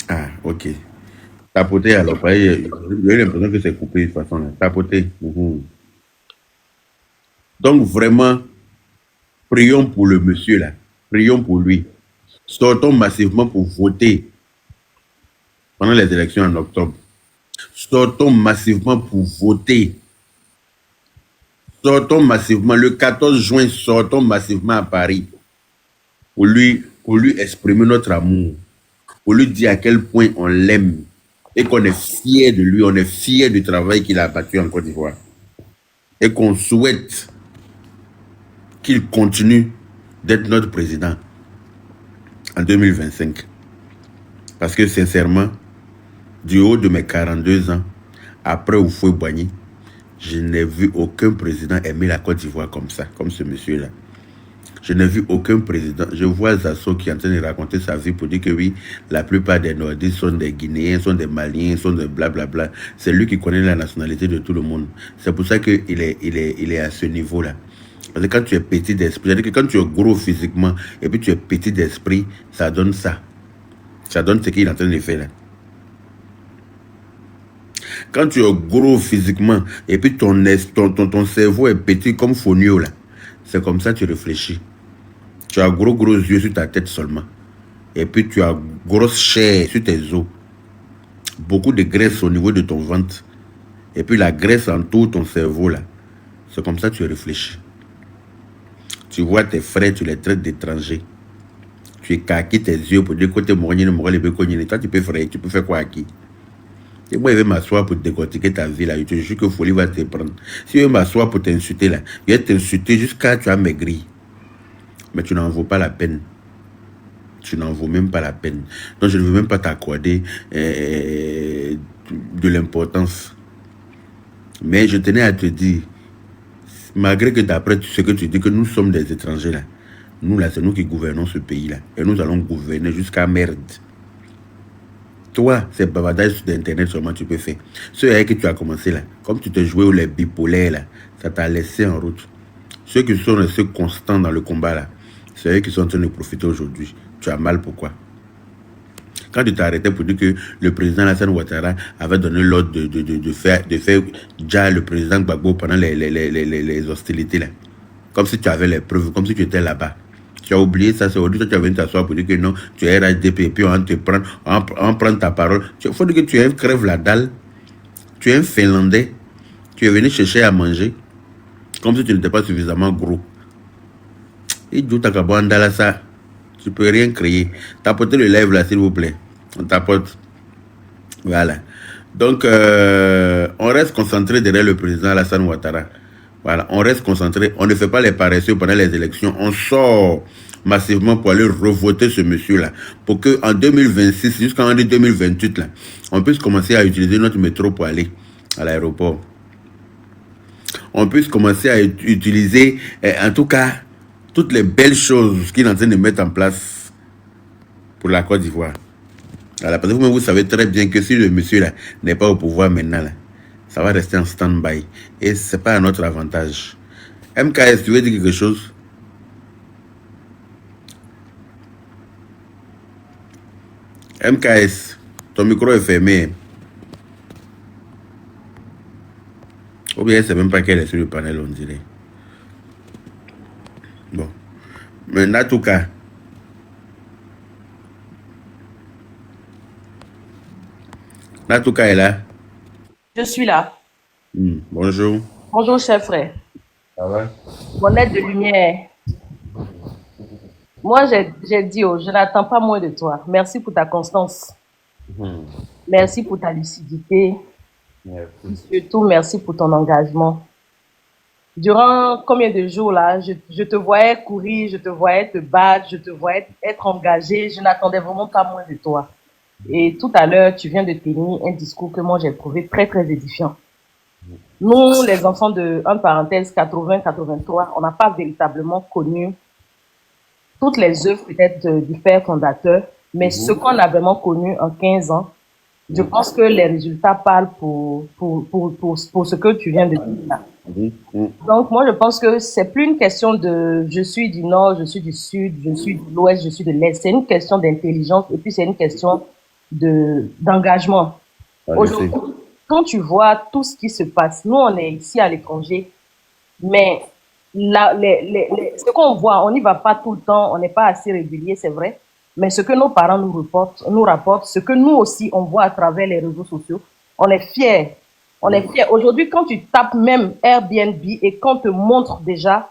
Ah, ok. Tapotez alors. J'ai l'impression que c'est coupé de toute façon. Là. Tapotez. Donc vraiment, prions pour le monsieur là. Prions pour lui. Sortons massivement pour voter pendant les élections en octobre. Sortons massivement pour voter. Sortons massivement. Le 14 juin, sortons massivement à Paris pour lui exprimer notre amour. Pour lui dire à quel point on l'aime. et qu'on est fier de lui, on est fier du travail qu'il a abattu en Côte d'Ivoire. Et qu'on souhaite qu'il continue d'être notre président en 2025. Parce que sincèrement, du haut de mes 42 ans, après Houphouët-Boigny, je n'ai vu aucun président aimer la Côte d'Ivoire comme ça, comme ce monsieur-là. Je n'ai vu aucun président. Je vois Zasso qui est en train de raconter sa vie pour dire que oui, la plupart des Nordistes sont des Guinéens, sont des Maliens, sont des blablabla. C'est lui qui connaît la nationalité de tout le monde. C'est pour ça qu'il est à ce niveau-là. Parce que quand tu es petit d'esprit, c'est-à-dire que quand tu es gros physiquement et puis tu es petit d'esprit, ça donne ça. Ça donne ce qu'il est en train de faire là. Quand tu es gros physiquement et puis ton cerveau est petit comme Fonio là, c'est comme ça que tu réfléchis. Tu as gros yeux sur ta tête seulement. Et puis tu as grosse chair sur tes os. Beaucoup de graisse au niveau de ton ventre. Et puis la graisse entoure ton cerveau là. C'est comme ça que tu réfléchis. Tu vois tes frères, tu les traites d'étrangers. Tu écarquilles tes yeux pour dire que tu es mort, toi tu peux faire quoi à qui? Et moi, je vais m'asseoir pour décortiquer ta vie là. Je te jure que folie va te prendre. Si je vais m'asseoir pour t'insulter là, je vais t'insulter jusqu'à tu as maigri. Mais tu n'en vaux pas la peine. Tu n'en vaux même pas la peine. Donc je ne veux même pas t'accorder de l'importance. Mais je tenais à te dire, malgré que d'après ce que tu dis que nous sommes des étrangers là, nous là, c'est nous qui gouvernons ce pays là. Et nous allons gouverner jusqu'à merde. Toi, c'est bavardage d'internet seulement tu peux faire. Ceux avec qui tu as commencé là, comme tu te jouais aux les bipolaires là, ça t'a laissé en route. Ceux qui sont restés constants dans le combat là, c'est eux qui sont en train de profiter aujourd'hui. Tu as mal pourquoi? Quand tu t'es arrêté pour dire que le président Alassane Ouattara avait donné l'ordre de faire déjà le président Gbagbo pendant les hostilités là. Comme si tu avais les preuves, comme si tu étais là-bas. Tu as oublié ça, c'est aujourd'hui que tu as venu t'asseoir pour dire que non, tu es RHDP et puis on prend ta parole. Il faut dire que tu es un crève la dalle, tu es un Finlandais, tu es venu chercher à manger, comme si tu n'étais pas suffisamment gros. Et d'où t'as qu'à ça, tu peux rien créer. Tapotez le live là, s'il vous plaît. On tapote. Voilà. Donc, on reste concentré derrière le président Alassane Ouattara. Voilà, on reste concentré, on ne fait pas les paresseux pendant les élections, on sort massivement pour aller revoter ce monsieur-là, pour qu'en 2026, jusqu'en année 2028, là, on puisse commencer à utiliser notre métro pour aller à l'aéroport. On puisse commencer à utiliser, en tout cas, toutes les belles choses qu'il est en train de mettre en place pour la Côte d'Ivoire. Voilà, parce que vous savez très bien que si le monsieur-là n'est pas au pouvoir maintenant, là, ça va rester en stand-by. Et ce n'est pas à notre avantage. MKS, tu veux dire quelque chose? MKS, ton micro est fermé. Ou bien, c'est même pas qu'elle est sur le panel, on dirait. Bon. Mais Natouka. Natouka est là. Je suis là. Bonjour. Bonjour, cher frère. Ça va? Mon aide de lumière. Moi, j'ai dit, je n'attends pas moins de toi. Merci pour ta constance. Merci pour ta lucidité. Merci. Surtout, merci pour ton engagement. Durant combien de jours là, je te voyais courir, je te voyais te battre, je te voyais être engagé. Je n'attendais vraiment pas moins de toi. Et tout à l'heure, tu viens de tenir un discours que moi j'ai trouvé très très édifiant. Nous, les enfants de, entre parenthèses, 80-83, on n'a pas véritablement connu toutes les œuvres peut-être du père fondateur, mais ce qu'on a vraiment connu en 15 ans, je pense que les résultats parlent pour ce que tu viens de dire là. Donc moi je pense que c'est plus une question de je suis du nord, je suis du sud, je suis de l'ouest, je suis de l'est. C'est une question d'intelligence et puis c'est une question d'engagement. Aujourd'hui, quand tu vois tout ce qui se passe, nous on est ici à l'étranger, mais là, ce qu'on voit, on n'y va pas tout le temps, on n'est pas assez régulier, c'est vrai, mais ce que nos parents nous rapportent, ce que nous aussi on voit à travers les réseaux sociaux, on est fiers. On est fiers. Aujourd'hui, quand tu tapes même Airbnb et qu'on te montre déjà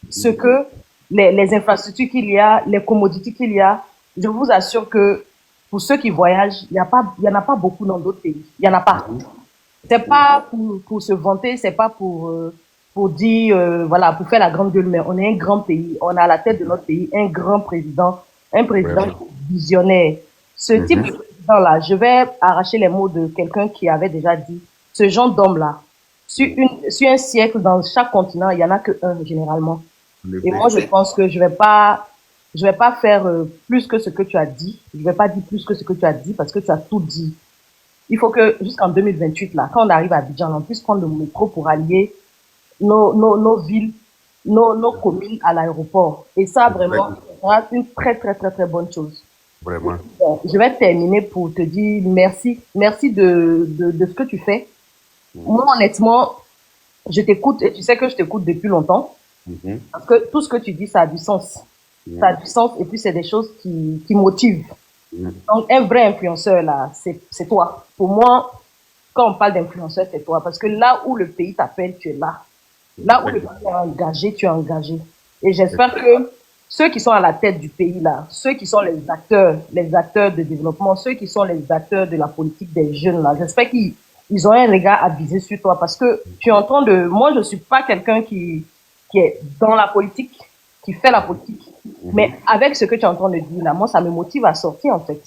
ce que les infrastructures qu'il y a, les commodités qu'il y a, je vous assure que pour ceux qui voyagent, il y en a pas beaucoup dans d'autres pays. Il y en a pas. C'est pas pour se vanter, c'est pas pour dire, voilà, pour faire la grande gueule, mais on est un grand pays. On a à la tête de notre pays un grand président, un président visionnaire. Ce type de président-là, je vais arracher les mots de quelqu'un qui avait déjà dit, ce genre d'homme-là, sur un siècle, dans chaque continent, il y en a que un, généralement. Et moi, je pense que je vais pas faire plus que ce que tu as dit. Je vais pas dire plus que ce que tu as dit parce que tu as tout dit. Il faut que jusqu'en 2028, là, quand on arrive à Abidjan, on puisse prendre le métro pour allier nos villes, nos communes à l'aéroport. Et ça, vraiment, sera une très, très, très, très bonne chose. Vraiment. Je vais terminer pour te dire merci. Merci de ce que tu fais. Moi, honnêtement, je t'écoute et tu sais que je t'écoute depuis longtemps. Parce que tout ce que tu dis, ça a du sens. Ça a du sens et puis c'est des choses qui motivent. Donc, un vrai influenceur, là, c'est toi. Pour moi, quand on parle d'influenceur, c'est toi. Parce que là où le pays t'appelle, tu es là. Là où le pays est engagé, tu es engagé. Et j'espère que ceux qui sont à la tête du pays, là, ceux qui sont les acteurs de développement, ceux qui sont les acteurs de la politique des jeunes, là, j'espère qu'ils ont un regard avisé sur toi. Parce que tu es en train de... Moi, je suis pas quelqu'un qui est dans la politique, qui fait la politique. Mais avec ce que tu es en train de dire là, moi, ça me motive à sortir, en fait.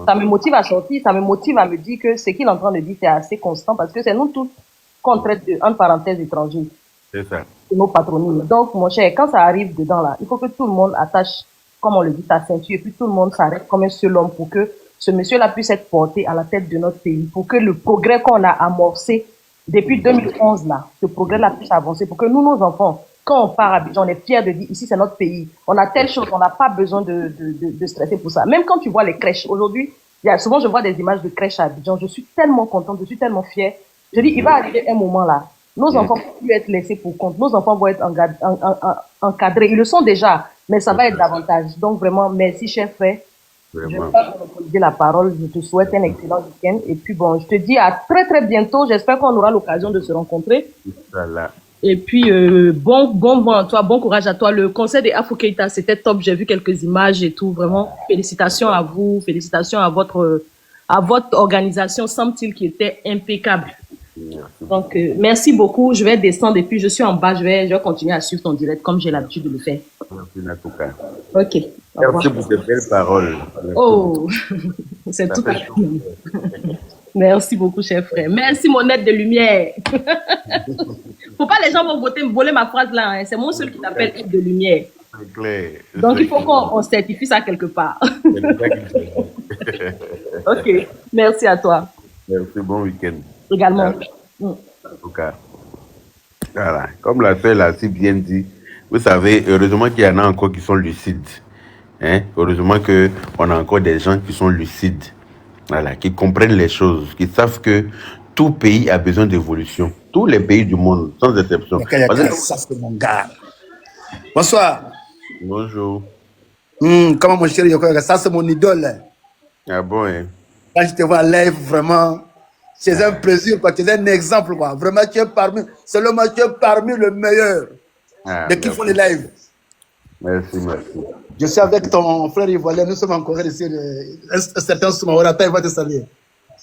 Ça me motive à sortir, ça me motive à me dire que ce qu'il est en train de dire, c'est assez constant parce que c'est nous tous qu'on traite de, entre parenthèses, étrangers. C'est ça. C'est nos patronymes. Donc, mon cher, quand ça arrive dedans là, il faut que tout le monde attache, comme on le dit, sa ceinture et puis tout le monde s'arrête comme un seul homme pour que ce monsieur-là puisse être porté à la tête de notre pays, pour que le progrès qu'on a amorcé depuis 2011 là, ce progrès-là puisse avancer, pour que nous, nos enfants, quand on part à Abidjan, on est fiers de dire ici c'est notre pays. On a telle chose, on n'a pas besoin de stresser pour ça. Même quand tu vois les crèches, aujourd'hui, souvent je vois des images de crèches à Abidjan, je suis tellement contente, je suis tellement fière. Je dis, il va arriver un moment là, nos enfants ne vont plus être laissés pour compte, nos enfants vont être encadrés. Ils le sont déjà, mais ça va être davantage. Donc vraiment, merci cher frère. Je ne vais pas monopoliser la parole, je te souhaite un excellent week-end. Et puis bon, je te dis à très très bientôt, j'espère qu'on aura l'occasion de se rencontrer. Voilà. Et puis, bon vent à toi, bon courage à toi. Le concert des Afro Keita, c'était top. J'ai vu quelques images et tout. Vraiment, félicitations à vous. Félicitations à votre organisation. Semble-t-il qui était impeccable. Donc, merci beaucoup. Je vais descendre et puis je suis en bas. Je vais continuer à suivre ton direct comme j'ai l'habitude de le faire. Merci, Natouka. Ok. Merci pour ces belles paroles. Oh, c'est tout à fait. Merci beaucoup, cher frère. Merci, mon aide de lumière. Faut pas les gens vont voler ma phrase là. Hein. C'est moi seul qui t'appelle aide de lumière. C'est clair. Donc, il faut qu'on certifie ça quelque part. Ok. Merci à toi. Merci, bon week-end. Également. En tout cas, voilà. Comme la sœur l'a si bien dit, vous savez, heureusement qu'il y en a encore qui sont lucides. Hein? Heureusement qu'on a encore des gens qui sont lucides. Voilà, qui comprennent les choses, qui savent que tout pays a besoin d'évolution. Tous les pays du monde, sans exception. Ça, c'est mon gars. Bonsoir. Bonjour. Comment mon chéri, ça, c'est mon idole. Ah bon, hein? Quand je te vois live, vraiment, c'est un plaisir, quoi. Tu es un exemple, quoi. Vraiment, tu es parmi le meilleur de qui font les lives. Merci. Je suis avec ton frère ivoirien, nous sommes encore ici. Un certain Soumaorata, il va te saluer.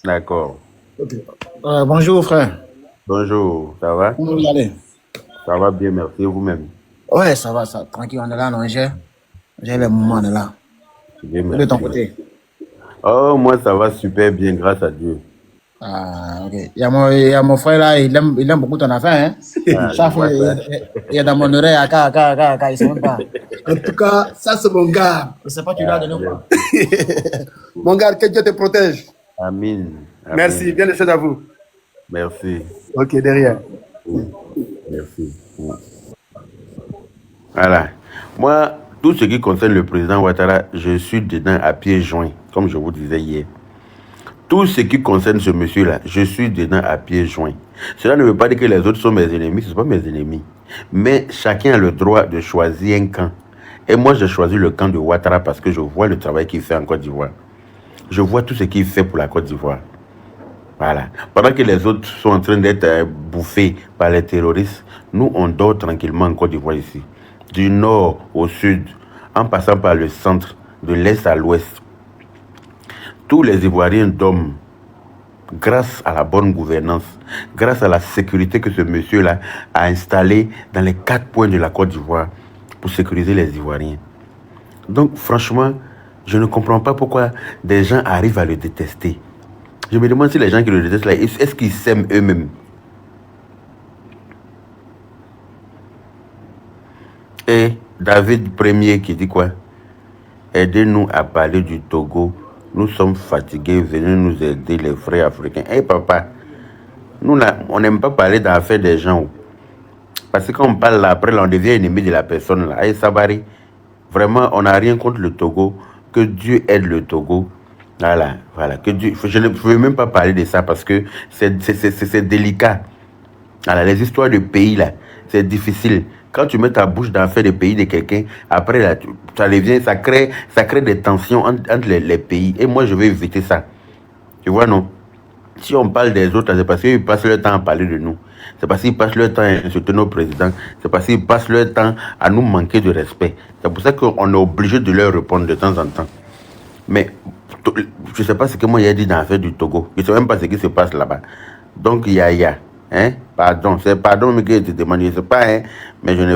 D'accord. Okay. Bonjour, frère. Bonjour, ça va? Comment vous allez? Ça va bien, merci, vous-même. Ouais, ça va, ça. Tranquille, on est là, non, j'ai le moment, on est là. Bien, de ton côté? Oh, moi, ça va super bien, grâce à Dieu. Ah, ok. Il y a mon frère là, il aime beaucoup ton affaire, hein? Chaque fois, il y a dans mon oreille, il sait même pas. En tout cas, ça c'est mon gars. Je sais pas, tu l'as donné quoi. Mon gars, que Dieu te protège. Amen. Merci, bien les choses à vous. Merci. Ok, derrière. Merci. Voilà. Moi, tout ce qui concerne le président Ouattara, je suis dedans à pieds joints, comme je vous disais hier. Tout ce qui concerne ce monsieur-là, je suis dedans à pieds joints. Cela ne veut pas dire que les autres sont mes ennemis, ce ne sont pas mes ennemis. Mais chacun a le droit de choisir un camp. Et moi, j'ai choisi le camp de Ouattara parce que je vois le travail qu'il fait en Côte d'Ivoire. Je vois tout ce qu'il fait pour la Côte d'Ivoire. Voilà. Pendant que les autres sont en train d'être bouffés par les terroristes, nous, on dort tranquillement en Côte d'Ivoire ici. Du nord au sud, en passant par le centre, de l'est à l'ouest. tous les Ivoiriens dorment grâce à la bonne gouvernance, grâce à la sécurité que ce monsieur-là a installée dans les 4 coins de la Côte d'Ivoire pour sécuriser les Ivoiriens. Donc, franchement, je ne comprends pas pourquoi des gens arrivent à le détester. Je me demande si les gens qui le détestent, là, est-ce qu'ils s'aiment eux-mêmes? Et David Ier qui dit quoi? Aidez-nous à parler du Togo. Nous sommes fatigués. Venez nous aider, les frères africains. Hey papa, nous là, on n'aime pas parler d'affaires des gens. Parce que quand on parle là, après, là, on devient ennemi de la personne. Là. Hey Sabari, vraiment, on n'a rien contre le Togo. Que Dieu aide le Togo. Voilà, voilà. Que Dieu, je ne veux même pas parler de ça parce que c'est délicat. Voilà, les histoires de pays là, c'est difficile. Quand tu mets ta bouche dans faire des pays de quelqu'un, après là, ça devient, ça crée des tensions entre les pays. Et moi, je vais éviter ça. Tu vois, non? Si on parle des autres, c'est parce qu'ils passent leur temps à parler de nous. C'est parce qu'ils passent leur temps à insulter nos présidents. C'est parce qu'ils passent leur temps à nous manquer de respect. C'est pour ça qu'on est obligé de leur répondre de temps en temps. Mais je ne sais pas ce que moi j'ai dit dans l'affaire du Togo. Je ne sais même pas ce qui se passe là-bas. Donc, il y a. Hein? Pardon, c'est pardon mais que je te demande, je ne sais pas, hein? Mais je ne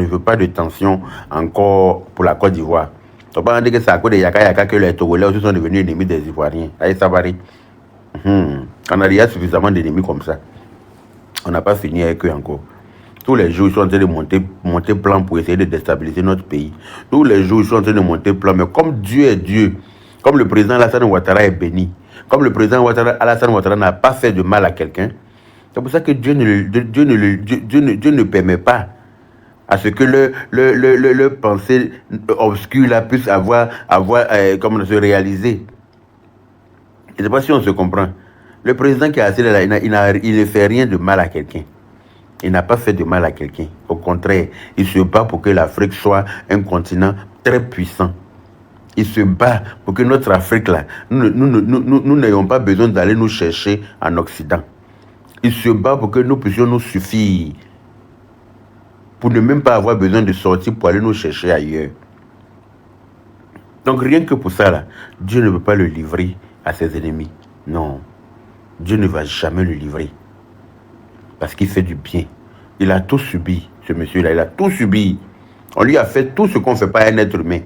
veux pas de tension encore pour la Côte d'Ivoire. Tu vas dire que c'est à cause de Yaka que les Togolais aussi sont devenus ennemis des Ivoiriens. Allez, ça varie. On a déjà suffisamment d'ennemis comme ça. On n'a pas fini avec eux encore. Tous les jours, ils sont en train de monter plan pour essayer de déstabiliser notre pays. Tous les jours, ils sont en train de monter plan. Mais comme Dieu est Dieu, comme le président Alassane Ouattara est béni, comme le président Alassane Ouattara n'a pas fait de mal à quelqu'un, c'est pour ça que Dieu ne permet pas à ce que le pensée obscure là puisse avoir comment se réaliser. Je ne sais pas si on se comprend. Le président qui est assis là, il ne fait rien de mal à quelqu'un. Il n'a pas fait de mal à quelqu'un. Au contraire, il se bat pour que l'Afrique soit un continent très puissant. Il se bat pour que notre Afrique là, nous n'ayons pas besoin d'aller nous chercher en Occident. Il se bat pour que nous puissions nous suffire. Pour ne même pas avoir besoin de sortir pour aller nous chercher ailleurs. Donc rien que pour ça, là, Dieu ne peut pas le livrer à ses ennemis. Non. Dieu ne va jamais le livrer. Parce qu'il fait du bien. Il a tout subi, ce monsieur-là. Il a tout subi. On lui a fait tout ce qu'on ne fait pas à un être humain.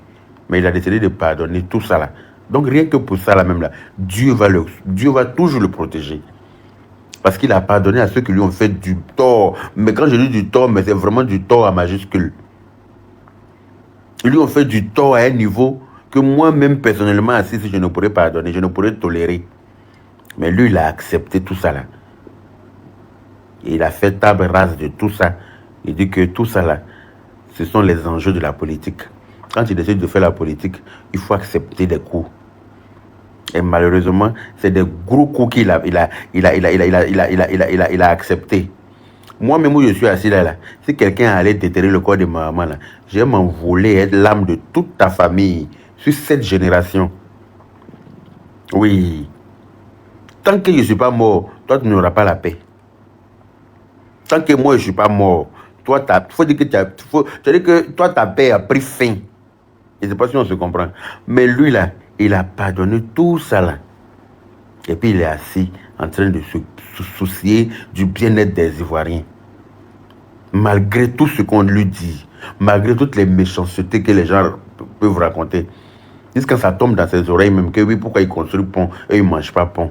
Mais il a décidé de pardonner tout ça, là. Donc rien que pour ça, là même, là, Dieu va toujours le protéger. Parce qu'il a pardonné à ceux qui lui ont fait du tort. Mais quand je dis du tort, mais c'est vraiment du tort à majuscule. Ils lui ont fait du tort à un niveau que moi-même, personnellement, assis, je ne pourrais pardonner, je ne pourrais tolérer. Mais lui, il a accepté tout ça là. Et il a fait table rase de tout ça. Il dit que tout ça là, ce sont les enjeux de la politique. Quand il décide de faire la politique, il faut accepter des coups. Et malheureusement, c'est des gros coups qu'il a accepté. Moi-même où je suis assis là, si quelqu'un allait déterrer le corps de ma maman là, je vais m'envoler l'âme de toute ta famille sur cette génération. Oui. Tant que je ne suis pas mort, toi tu n'auras pas la paix. Tant que moi je ne suis pas mort, toi faut dire que toi ta paix a pris fin. Je ne sais pas si on se comprend. Mais lui là, il a pardonné tout ça là. Et puis il est assis en train de se soucier du bien-être des Ivoiriens. Malgré tout ce qu'on lui dit, malgré toutes les méchancetés que les gens peuvent raconter. Quand ça tombe dans ses oreilles même que oui, pourquoi il construit pont et il ne mange pas pont.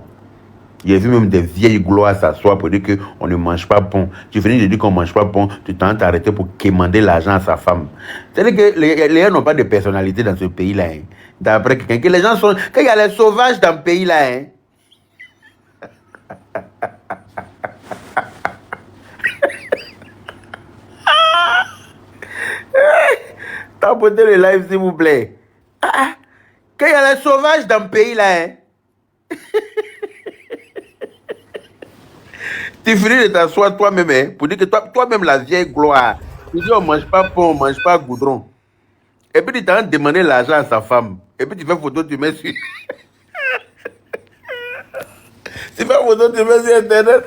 Il y a vu même des vieilles gloires s'asseoir pour dire qu'on ne mange pas pont. Tu finis de dire qu'on ne mange pas pont, tu t'en t'arrêter pour quémander l'argent à sa femme. C'est-à-dire que les gens n'ont pas de personnalité dans ce pays-là. Hein. D'après quelqu'un, que les gens sont... Qu'il y a les sauvages dans le pays-là. Hein. Tapotez le live s'il vous plaît. Qu'il y a les sauvages dans le pays-là. Hein. Tu finis de t'asseoir toi-même hein, pour dire que toi-même la vieille gloire. Tu dis on ne mange pas pont, on ne mange pas goudron. Et puis tu t'as demandé l'argent à sa femme. Et puis tu fais photo, tu mets sur... tu fais photo, tu mets sur Internet.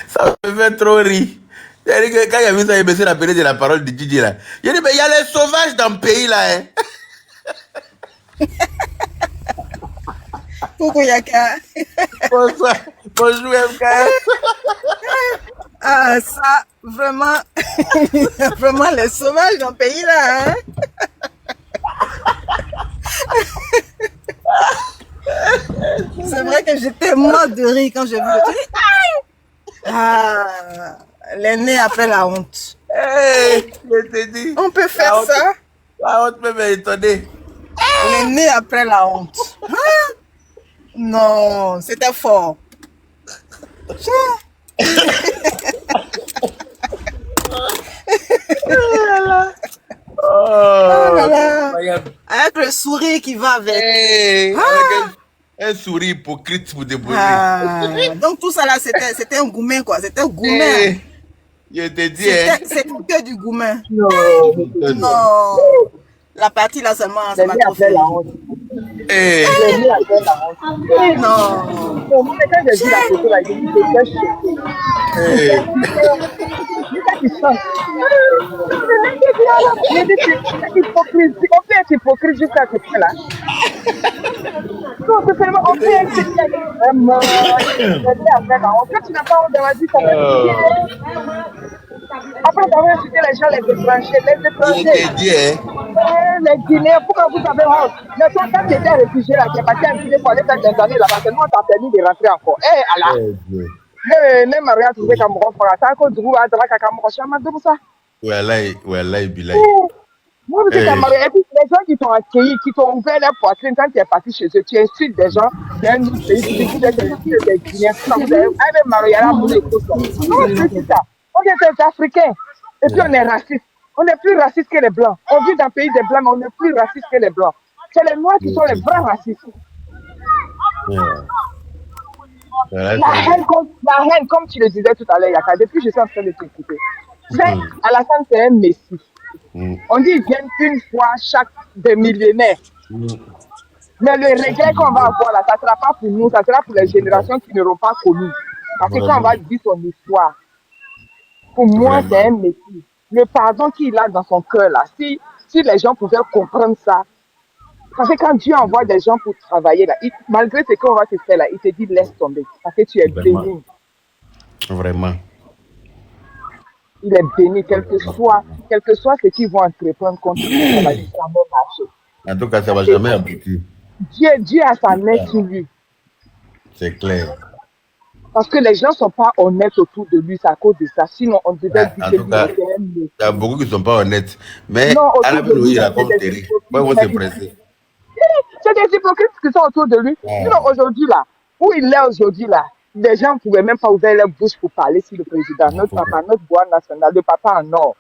Ça me fait trop rire. C'est-à-dire que quand il y a vu ça, il baissé la pédale de la parole de Gigi là. Il dit, mais il y a les sauvages dans le pays là. Hein. Coucou Yaka. Bonsoir. Bonjour MKS. Ah, ça, vraiment, vraiment les sauvages dans le pays là. Hein? C'est vrai que j'étais morte de rire quand j'ai vu le truc. Ah, l'aîné après la honte. Hey, je te dis. On peut faire honte, ça. La honte peut m'étonner. L'aîné après la honte. Hein? Non, c'était fort. Oh là là. Avec le sourire qui va avec. Hey, avec un sourire hypocrite pour déposer. Donc tout ça là, c'était un goumen quoi. C'était un goumen. Hey, je te dis. C'était que du goumen. Non. La partie là seulement, ça m'a trop fait. Hey. Non. Moi, quand j'ai vu la photo là, j'ai dit que c'est choqué. On peut être hypocrite jusqu'à ce point-là. Non, c'est seulement on peut être vraiment. Quand tu n'as pas honte de la vie, ça fait bien. Après d'avoir insulté les gens, les étrangers. Les Guinéens, pourquoi vous avez honte? Mais toi, quand tu étais réfugié là, tu es parti en Guinée pour aller faire des années là-bas, seulement on t'a permis de rentrer encore. Eh, Allah! Ne Maria, tu sais qu'à mon frère, ça a encore du goût à Draka, à mon frère, je m'en ça. Wallahi, billahi. Moi, je sais qu'à Maria, et puis les gens qui t'ont accueilli, qui t'ont ouvert leur poitrine quand tu es parti chez eux, tu insultes des gens d'un autre pays, tu dis que des Guinéens, avec Maria, là, pour les causes. Non, c'est ça. On est des Africains. Et puis on est raciste. On est plus raciste que les Blancs. On vit dans le pays des Blancs, mais on est plus raciste que les Blancs. C'est les Noirs qui sont les vrais racistes. La haine, comme tu le disais tout à l'heure, Yaka, depuis je suis en train de t'écouter. Alassane, c'est un messie. On dit qu'ils viennent une fois chaque des millénaires. Mais le regret qu'on va avoir là, ça ne sera pas pour nous, ça sera pour les générations qui n'auront pas connu. Parce que quand on va dire son histoire, pour moi, c'est un messie. Le pardon qu'il a dans son cœur là, si les gens pouvaient comprendre ça, parce que quand Dieu envoie des gens pour travailler là, malgré ce qu'on va te faire là, il te dit laisse tomber, parce que tu es béni. Vraiment. Il est béni, quel que soit ce qu'ils vont entreprendre contre lui, ça va jamais marcher. En tout cas, ça ne va jamais aboutir. Dieu a sa main sur lui. C'est clair. Parce que les gens ne sont pas honnêtes autour de lui, c'est à cause de ça. Sinon, on devait dire que il y a beaucoup qui ne sont pas honnêtes. Mais à la fin, il raconte terrible. Pourquoi ils vont se presser? C'est des hypocrites qui sont autour de lui. Sinon, aujourd'hui, là, où il est aujourd'hui, là, les gens ne pouvaient même pas ouvrir leur bouche pour parler sur le président, notre papa, notre bois national, le papa en or.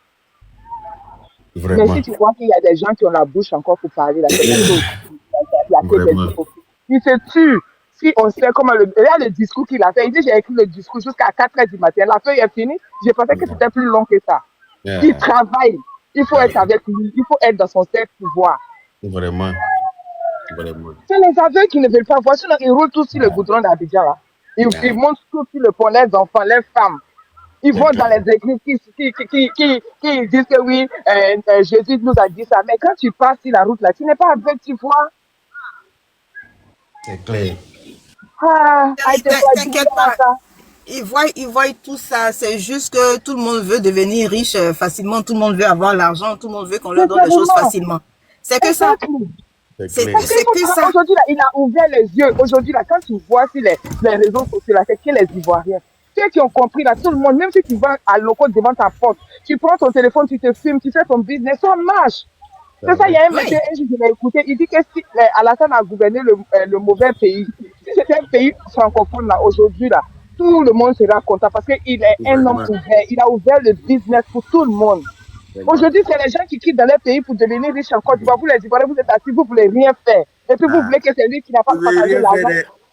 Vraiment. Mais si tu vois qu'il y a des gens qui ont la bouche encore pour parler, là, c'est il y a que des hypocrites. Il se tue. Si on sait comment il y a le discours qu'il a fait, il dit j'ai écrit le discours jusqu'à 4h du matin. La feuille est finie. Je pensais que c'était plus long que ça. Il travaille. Il faut être avec lui. Il faut être dans son cercle pouvoir. Vraiment. C'est les aveugles qui ne veulent pas voir. Sinon, ils roulent tous sur le goudron d'Abidjan. Là. Ils montent tous sur le pont, les enfants, les femmes. Ils vont dans les églises qui disent que oui, Jésus nous a dit ça. Mais quand tu passes sur la route là, tu n'es pas aveugle, tu vois. C'est clair. T'inquiète pas. Ils voient tout ça. C'est juste que tout le monde veut devenir riche facilement. Tout le monde veut avoir l'argent. Tout le monde veut qu'on leur donne les choses facilement. C'est que ça. C'est que ça. Aujourd'hui, là, il a ouvert les yeux. Aujourd'hui, là, quand tu vois sur les réseaux sociaux, là, c'est que les Ivoiriens. Ceux qui ont compris, là, tout le monde, même si tu vas à local devant ta porte, tu prends ton téléphone, tu te filmes, tu fais ton business, ça marche. C'est ça, il y a un monsieur, je l'ai écouté, il dit que si Alassane a gouverné le mauvais pays, si c'était un pays francophone là, aujourd'hui là, tout le monde sera content parce qu'il est un homme ouvert, il a ouvert le business pour tout le monde. Aujourd'hui, c'est les gens qui quittent dans leur pays pour devenir riches encore. Vous les Ivoiriens, vous êtes assis, vous ne voulez rien faire. Et puis vous voulez que c'est lui qui n'a pas travaillé l'argent.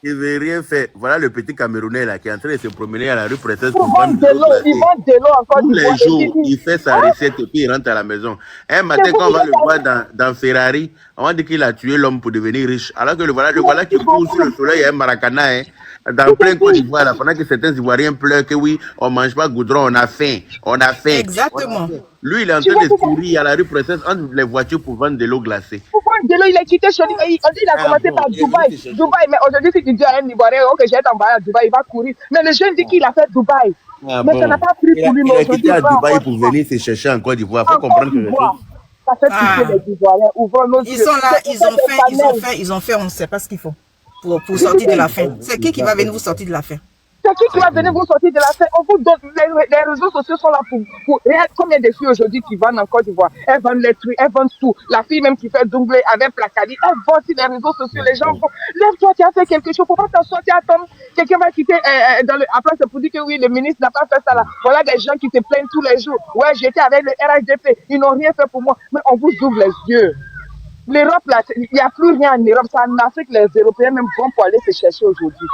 Il veut rien faire. Voilà le petit Camerounais là qui est en train de se promener à la rue Princesse Pour pour vendre vendre de l'eau, ils vendent de l'eau encore tous du bois. les jours. Il fait sa recette et puis il rentre à la maison. Un matin, quand on va le voir dans Ferrari, on va dire qu'il a tué l'homme pour devenir riche. Alors que le voilà qui court sous le soleil, il y a un maracana, hein, dans plein Côte d'Ivoire, là, pendant que certains Ivoiriens pleurent que oui, on ne mange pas goudron, on a faim, on a faim. Exactement. Lui, il est en train de courir à la rue Princesse entre les voitures pour vendre de l'eau glacée. Pour vendre de l'eau, il a quitté Choli. On dit il a commencé par Dubaï. Dubaï, mais aujourd'hui, si tu dis à un Ivoirien, ok, j'ai envoyé à Dubaï, il va courir. Mais le jeune dit qu'il a fait Dubaï. Mais ça n'a pas pris pour lui. Il a quitté à Dubaï pour venir se chercher en Côte d'Ivoire. Il faut comprendre que ça fait pitié les Ivoiriens. Ouvrons nos Ils sont là, ils ont fait, on ne sait pas ce qu'ils font pour sortir de la faim. C'est qui va venir vous sortir de la faim? C'est qui va venir vous sortir de la scène? On vous donne, les réseaux sociaux sont là pour regarde combien de filles aujourd'hui qui vendent en Côte d'Ivoire. Elles vendent les trucs, elles vendent tout. La fille même qui fait doubler avec Placadi, elle vend sur les réseaux sociaux. Les gens vont, lève-toi, tu as fait quelque chose. Faut pas t'asseoir, tu attends. Quelqu'un va quitter après c'est pour dire que oui, le ministre n'a pas fait ça là. Voilà des gens qui se plaignent tous les jours. Ouais, j'étais avec le RHDP, ils n'ont rien fait pour moi. Mais on vous ouvre les yeux. L'Europe là, il n'y a plus rien en Europe. C'est en Afrique, les Européens même vont pour aller se chercher aujourd'hui.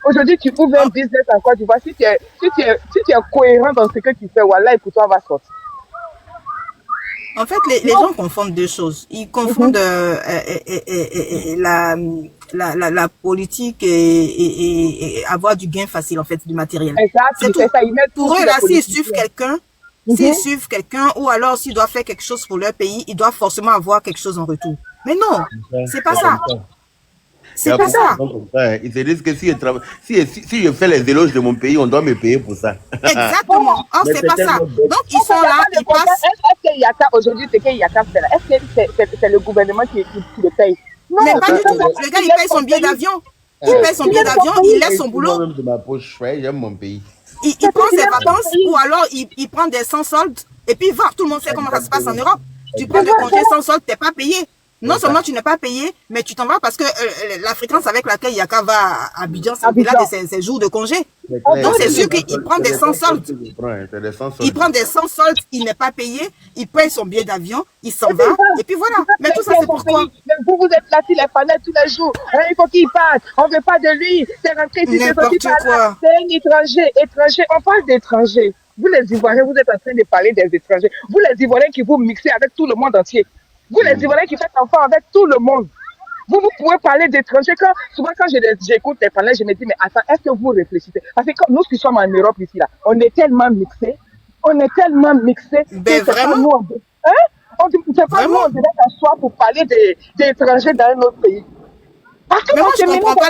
Aujourd'hui, tu ouvres un business en Côte d'Ivoire. Si tu es cohérent dans ce que tu fais, voilà, et pour toi, va sortir. En fait, les gens confondent deux choses. Ils confondent la politique et avoir du gain facile, en fait, du matériel. C'est tout. Pour eux, là, s'ils suivent quelqu'un, ou alors s'ils doivent faire quelque chose pour leur pays, ils doivent forcément avoir quelque chose en retour. Mais non, c'est pas ça. C'est pas ça. Ils se disent que si je fais les éloges de mon pays, on doit me payer pour ça. Exactement. Oh, c'est pas ça. Donc, ils sont là, ils passent. Est-ce qu'il y a aujourd'hui, ce qu'il y a fait là? Est-ce que c'est le gouvernement qui le paye? Non, mais pas du tout. Le gars, il paye son billet d'avion. Il paye son billet d'avion, il laisse son boulot. Moi-même de ma poche, j'aime mon pays. Il prend ses vacances ou alors il prend des sans soldes et puis va. Tout le monde sait comment ça se passe en Europe. Tu prends des congés sans solde, tu n'es pas payé. Non seulement tu n'es pas payé, mais tu t'en vas parce que la fréquence avec laquelle Yaka va à Abidjan, c'est au-delà de ses jours de congé. Donc c'est sûr qu'il prend des sans soldes. Il prend des sans soldes, il n'est pas payé, il paye son billet d'avion, il s'en va, et puis voilà. Mais tout ça c'est pourquoi? Vous êtes là, les panels tous les jours. Il faut qu'il parte. On ne veut pas de lui. C'est rentré ici, c'est sorti par là. C'est un étranger. On parle d'étrangers. Vous les Ivoiriens, vous êtes en train de parler des étrangers. Vous les Ivoiriens qui vous mixez avec tout le monde entier. Vous les Ivoiriens qui faites enfant avec tout le monde. Vous pouvez parler d'étrangers. Souvent quand j'écoute les panels, je me dis, mais attends, est-ce que vous réfléchissez? Parce que comme nous qui sommes en Europe ici, là, on est tellement mixés. Ben vraiment? On ne sait pas nous, on devait s'asseoir pour parler d'étrangers dans un autre pays. Mais moi, je comprends pas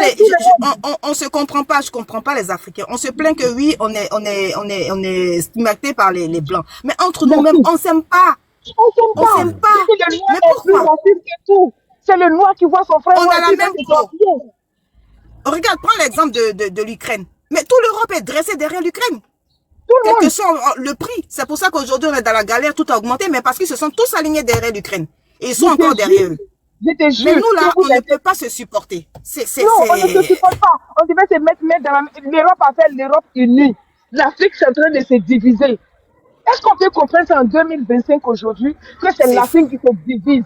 on se comprend pas, je comprends pas les Africains. On se plaint que oui, on est stigmaté par les Blancs. Mais entre nous-mêmes, on s'aime pas. On s'aime pas. Mais pourquoi? C'est le noir qui voit son frère. On a la même peau. Regarde, prends l'exemple de l'Ukraine. Mais toute l'Europe est dressée derrière l'Ukraine. Quel que soit le prix. C'est pour ça qu'aujourd'hui, on est dans la galère, tout a augmenté, mais parce qu'ils se sont tous alignés derrière l'Ukraine. Et ils sont encore derrière eux. Mais nous, là, on ne peut pas se supporter. Non, on ne se supporte pas. On devait se mettre dans la... L'Europe a fait l'Europe unie. L'Afrique, c'est en train de se diviser. Est-ce qu'on peut comprendre ça en 2025 aujourd'hui, que c'est l'Afrique qui se divise?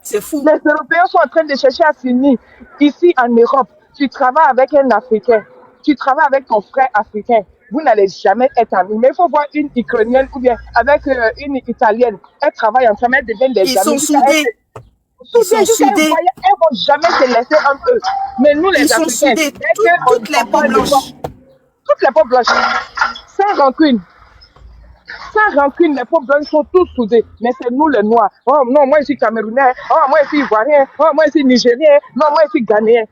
C'est fou. Les Européens sont en train de chercher à s'unir. Ici, en Europe, tu travailles avec un Africain. Tu travailles avec ton frère africain. Vous n'allez jamais être amis. Mais il faut voir une Ukrainienne ou bien avec une Italienne. Elles travaillent ensemble, elles deviennent des amis. Ils sont soudés. Ils sont soudés. Elles ne vont jamais se laisser entre eux. Mais nous, les Africains, ils sont soudés. Toutes les peaux blanches. Toutes les peaux blanches. Sans rancune. Sans rancune, les peaux blanches sont tous soudés. Mais c'est nous, les noirs. Oh non, moi, je suis camerounais. Oh, moi, je suis ivoirien. Oh, moi, je suis nigérien. Non, moi, je suis ghanéen.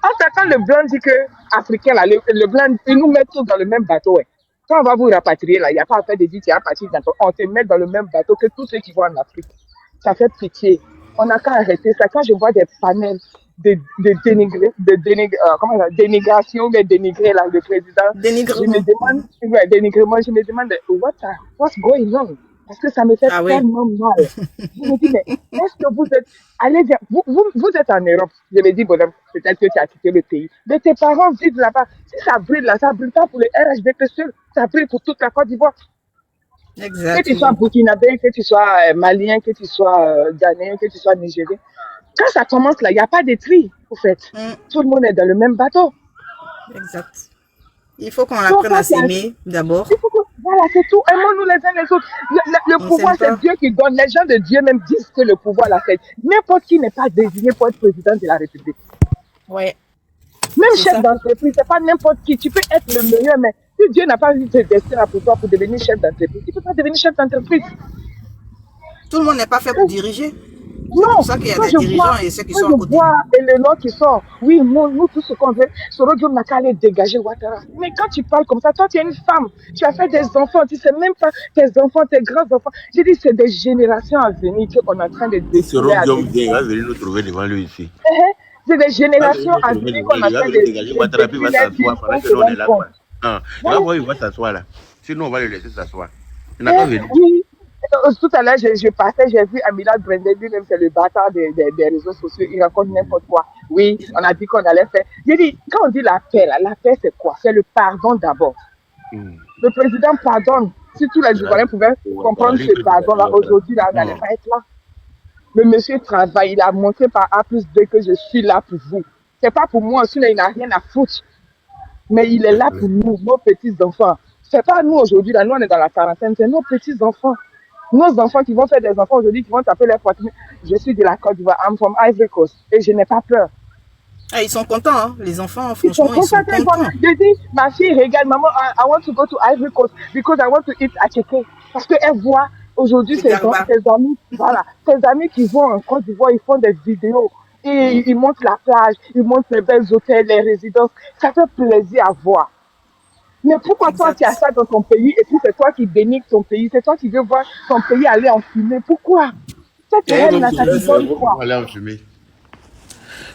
Quand le blanc dit que africain, là, le blanc, il nous met tous dans le même bateau. Ouais. Quand on va vous rapatrier, là, il n'y a pas à faire de dire, tu es parti dans ton... On te met dans le même bateau que tous ceux qui vont en Afrique. Ça fait pitié. On n'a qu'à arrêter ça. Quand je vois des panels dénigration, mais dénigrer là, le président, je me demande, dénigrement, je me demande, what's going on? Parce que ça me fait tellement mal. Je me dis, mais est-ce que vous êtes, allez, vous êtes en Europe. Je me dis, bon, peut-être que tu as quitté le pays. Mais tes parents vivent là-bas. Si ça brûle là, ça brûle pas pour le RHDP seul. Ça brûle pour toute la Côte d'Ivoire. Exactement. Que tu sois burkinabé, que tu sois malien, que tu sois ghanéen, que tu sois nigérien. Quand ça commence là, il n'y a pas de tri, en fait. Tout le monde est dans le même bateau. Exact. Il faut qu'on apprenne à s'aimer d'abord. Voilà, c'est tout. Aimons-nous les uns les autres. Le pouvoir, c'est Dieu qui donne. Les gens de Dieu même disent que le pouvoir l'a fait. N'importe qui n'est pas désigné pour être président de la République. Ouais. Même chef d'entreprise, c'est pas n'importe qui. Tu peux être le meilleur, mais si Dieu n'a pas vu te destiner pour toi pour devenir chef d'entreprise, tu ne peux pas devenir chef d'entreprise. Tout le monde n'est pas fait pour diriger. Non, c'est pour ça qu'il y a des dirigeants et ceux qui sont à côté. Et le nom qui sort, oui, nous tous ce qu'on veut, Sorodio n'a qu'à aller dégager Ouattara. Mais quand tu parles comme ça, toi tu es une femme, tu as fait des enfants, tu sais même pas tes enfants, tes grands-enfants. J'ai dit, c'est des générations à venir qu'on est en train de décider. Sorodio vient, va venir nous trouver devant lui ici. C'est des générations à venir qu'on est en train de dégager. Ouattara puis va s'asseoir pendant que l'on est là. Il va voir, il va s'asseoir là. Sinon, on va le laisser s'asseoir. Il n'a pas venu. Tout à l'heure, je passais, j'ai vu Amila Brendel, lui-même, c'est le bâtard des réseaux sociaux, il raconte n'importe quoi. Oui, on a dit qu'on allait faire. J'ai dit, quand on dit la paix, là, la paix, c'est quoi? C'est le pardon d'abord. Le président pardonne. Si tous les Ivoiriens pouvaient comprendre ce pardon-là, aujourd'hui, là, on n'allait pas être là. Le monsieur travaille, il a montré par A+2 que je suis là pour vous. C'est pas pour moi, celui-là, il n'a rien à foutre. Mais il est là pour nous, nos petits-enfants. C'est pas nous aujourd'hui, là, nous, on est dans la quarantaine, c'est nos petits-enfants. Nos enfants qui vont faire des enfants aujourd'hui, qui vont taper les poitrines. Je suis de la Côte d'Ivoire, I'm from Ivory Coast, et je n'ai pas peur. Ah, ils sont contents, hein. Les enfants, franchement, ils sont contents. Je dis, ma fille regarde, maman, I want to go to Ivory Coast because I want to eat acheke. Parce qu'elle voit aujourd'hui ses amis, voilà, ses amis qui vont en Côte d'Ivoire, ils font des vidéos. Et ils montrent la plage, ils montrent les belles hôtels, les résidences. Ça fait plaisir à voir. Mais pourquoi toi tu as ça dans ton pays et puis c'est toi qui bénis ton pays, c'est toi qui veux voir ton pays aller en fumée? Pourquoi? Cette haine-là, ça te donne quoi? Aller en fumée.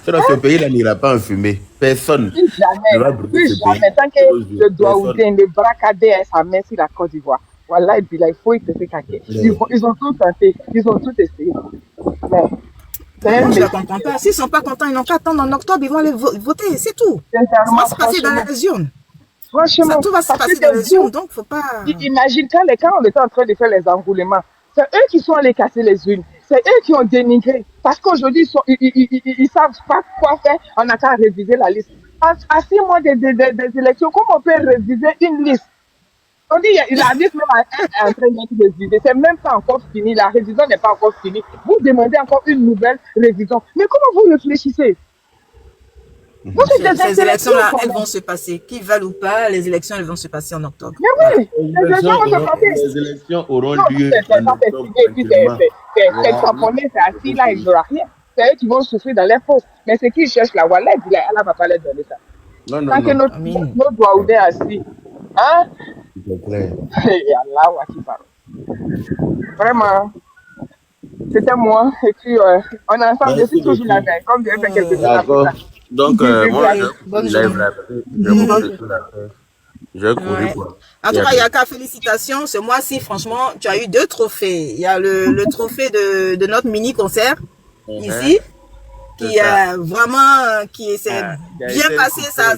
Dans ce pays-là n'ira pas en fumée. Personne. Plus jamais. Tant que le doigt ou le bras cadé à sa main sur la Côte d'Ivoire. Voilà, et puis là, il faut y te faire caquer. Ils ont tout tenté, ils ont tout essayé. Mais moi, je ne comprends pas. S'ils ne sont pas contents, ils n'ont qu'à attendre en octobre, ils vont aller voter, c'est tout. Ça va se passer dans la région. Franchement, tout va se passer dans les urnes, donc faut pas... Imagine quand on était en train de faire les enroulements, c'est eux qui sont allés casser les urnes, c'est eux qui ont dénigré, parce qu'aujourd'hui, ils savent pas quoi faire, on a qu'à réviser la liste. À 6 mois des élections, comment on peut réviser une liste? On dit la liste même est en train d'être révisée, c'est même pas encore fini, la révision n'est pas encore finie. Vous demandez encore une nouvelle révision. Mais comment vous réfléchissez? Ces élections-là, elles vont se passer. Qu'ils veulent ou pas, les élections, elles vont se passer en octobre. Mais oui, les élections auront lieu en octobre. C'est taponné, c'est assis là, il n'y aura rien. C'est eux qui vont souffrir dans les fosses. Mais c'est qui cherche la wallet, elle ne va pas les donner ça. Tant que notre doigt est assis. Hein? Vraiment. C'était moi. Et puis, on est ensemble, je suis toujours là, comme je fais quelque chose. Donc, moi, je couru quoi. En tout cas, Yaka, félicitations. Ce mois-ci, franchement, tu as eu 2 trophées. Il y a le trophée de notre mini-concert, ici, qui a vraiment, qui s'est bien passé. Ça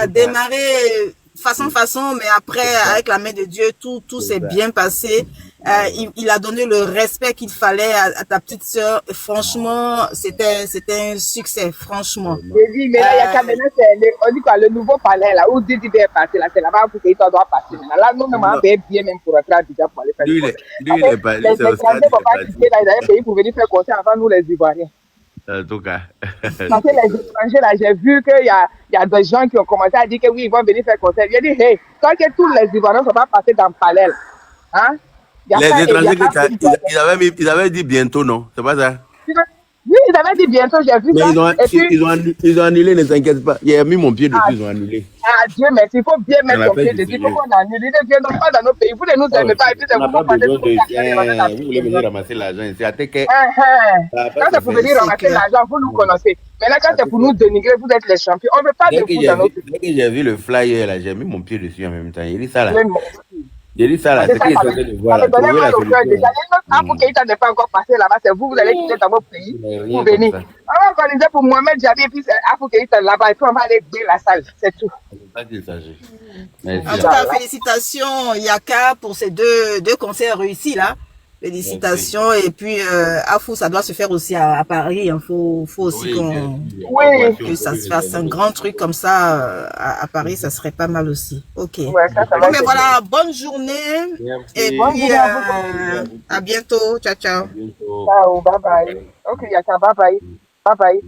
a démarré façon, mais après, avec la main de Dieu, tout s'est bien passé. Il a donné le respect qu'il fallait à ta petite sœur. Franchement, c'était un succès, franchement. J'ai dit, mais là, il y a quand même, on dit quoi, le nouveau palais, là, où Didi est passé, là, c'est là-bas pour qu'il doit passer. Là, nous, on a bien même pour rentrer à Didi pour aller faire le concert. Les Français ne vont pas quitter, là, ils avaient payé pour venir faire concert avant nous, les Ivoiriens. En tout cas. Parce que les étrangers, là, j'ai vu qu'il y a des gens qui ont commencé à dire que oui, ils vont venir faire concert. J'ai dit, hey, tant que tous les Ivoiriens ne sont pas passés dans le palais, hein? Les étrangers, ils avaient dit bientôt, non? C'est pas ça? Oui, ils avaient dit bientôt, j'ai vu ça. Ils ont annulé, ne t'inquiète pas. Il a mis mon pied dessus, ils ont annulé. Ah, Dieu merci, il faut bien mettre ton pied dessus. Il faut qu'on annule. Ils ne viendront pas dans nos pays. Vous ne nous aimez pas. Et puis, vous voulez venir ramasser l'argent ici. Quand c'est pour venir ramasser l'argent, vous nous connaissez. Mais là, quand c'est pour nous dénigrer, vous êtes les champions. On ne veut pas de vous dans nos pays. Dès que j'ai vu le flyer, là, j'ai mis mon pied dessus en même temps. Il dit ça là. J'ai dit ça là, c'est qu'il essaie de voir. Déjà, pour Keïta n'est pas encore passé là-bas, c'est vous allez quitter dans votre pays pour venir. On va organiser pour Mohamed Jabi et puis Afou Keïta là-bas et puis on va aller briller la salle, c'est tout. C'est ça qu'il s'agit. En tout cas, félicitations Yaka pour ces deux concerts réussis là. Félicitations. Et puis, Afou, ça doit se faire aussi à Paris. Il faut aussi que ça se fasse un grand truc comme ça à Paris. Ça serait pas mal aussi. Ok. Ouais, ça va Mais voilà, bonne journée. Et puis, à bientôt. Ciao, ciao. Ciao, bye bye. Ok, Yaka, bye bye. Bye bye.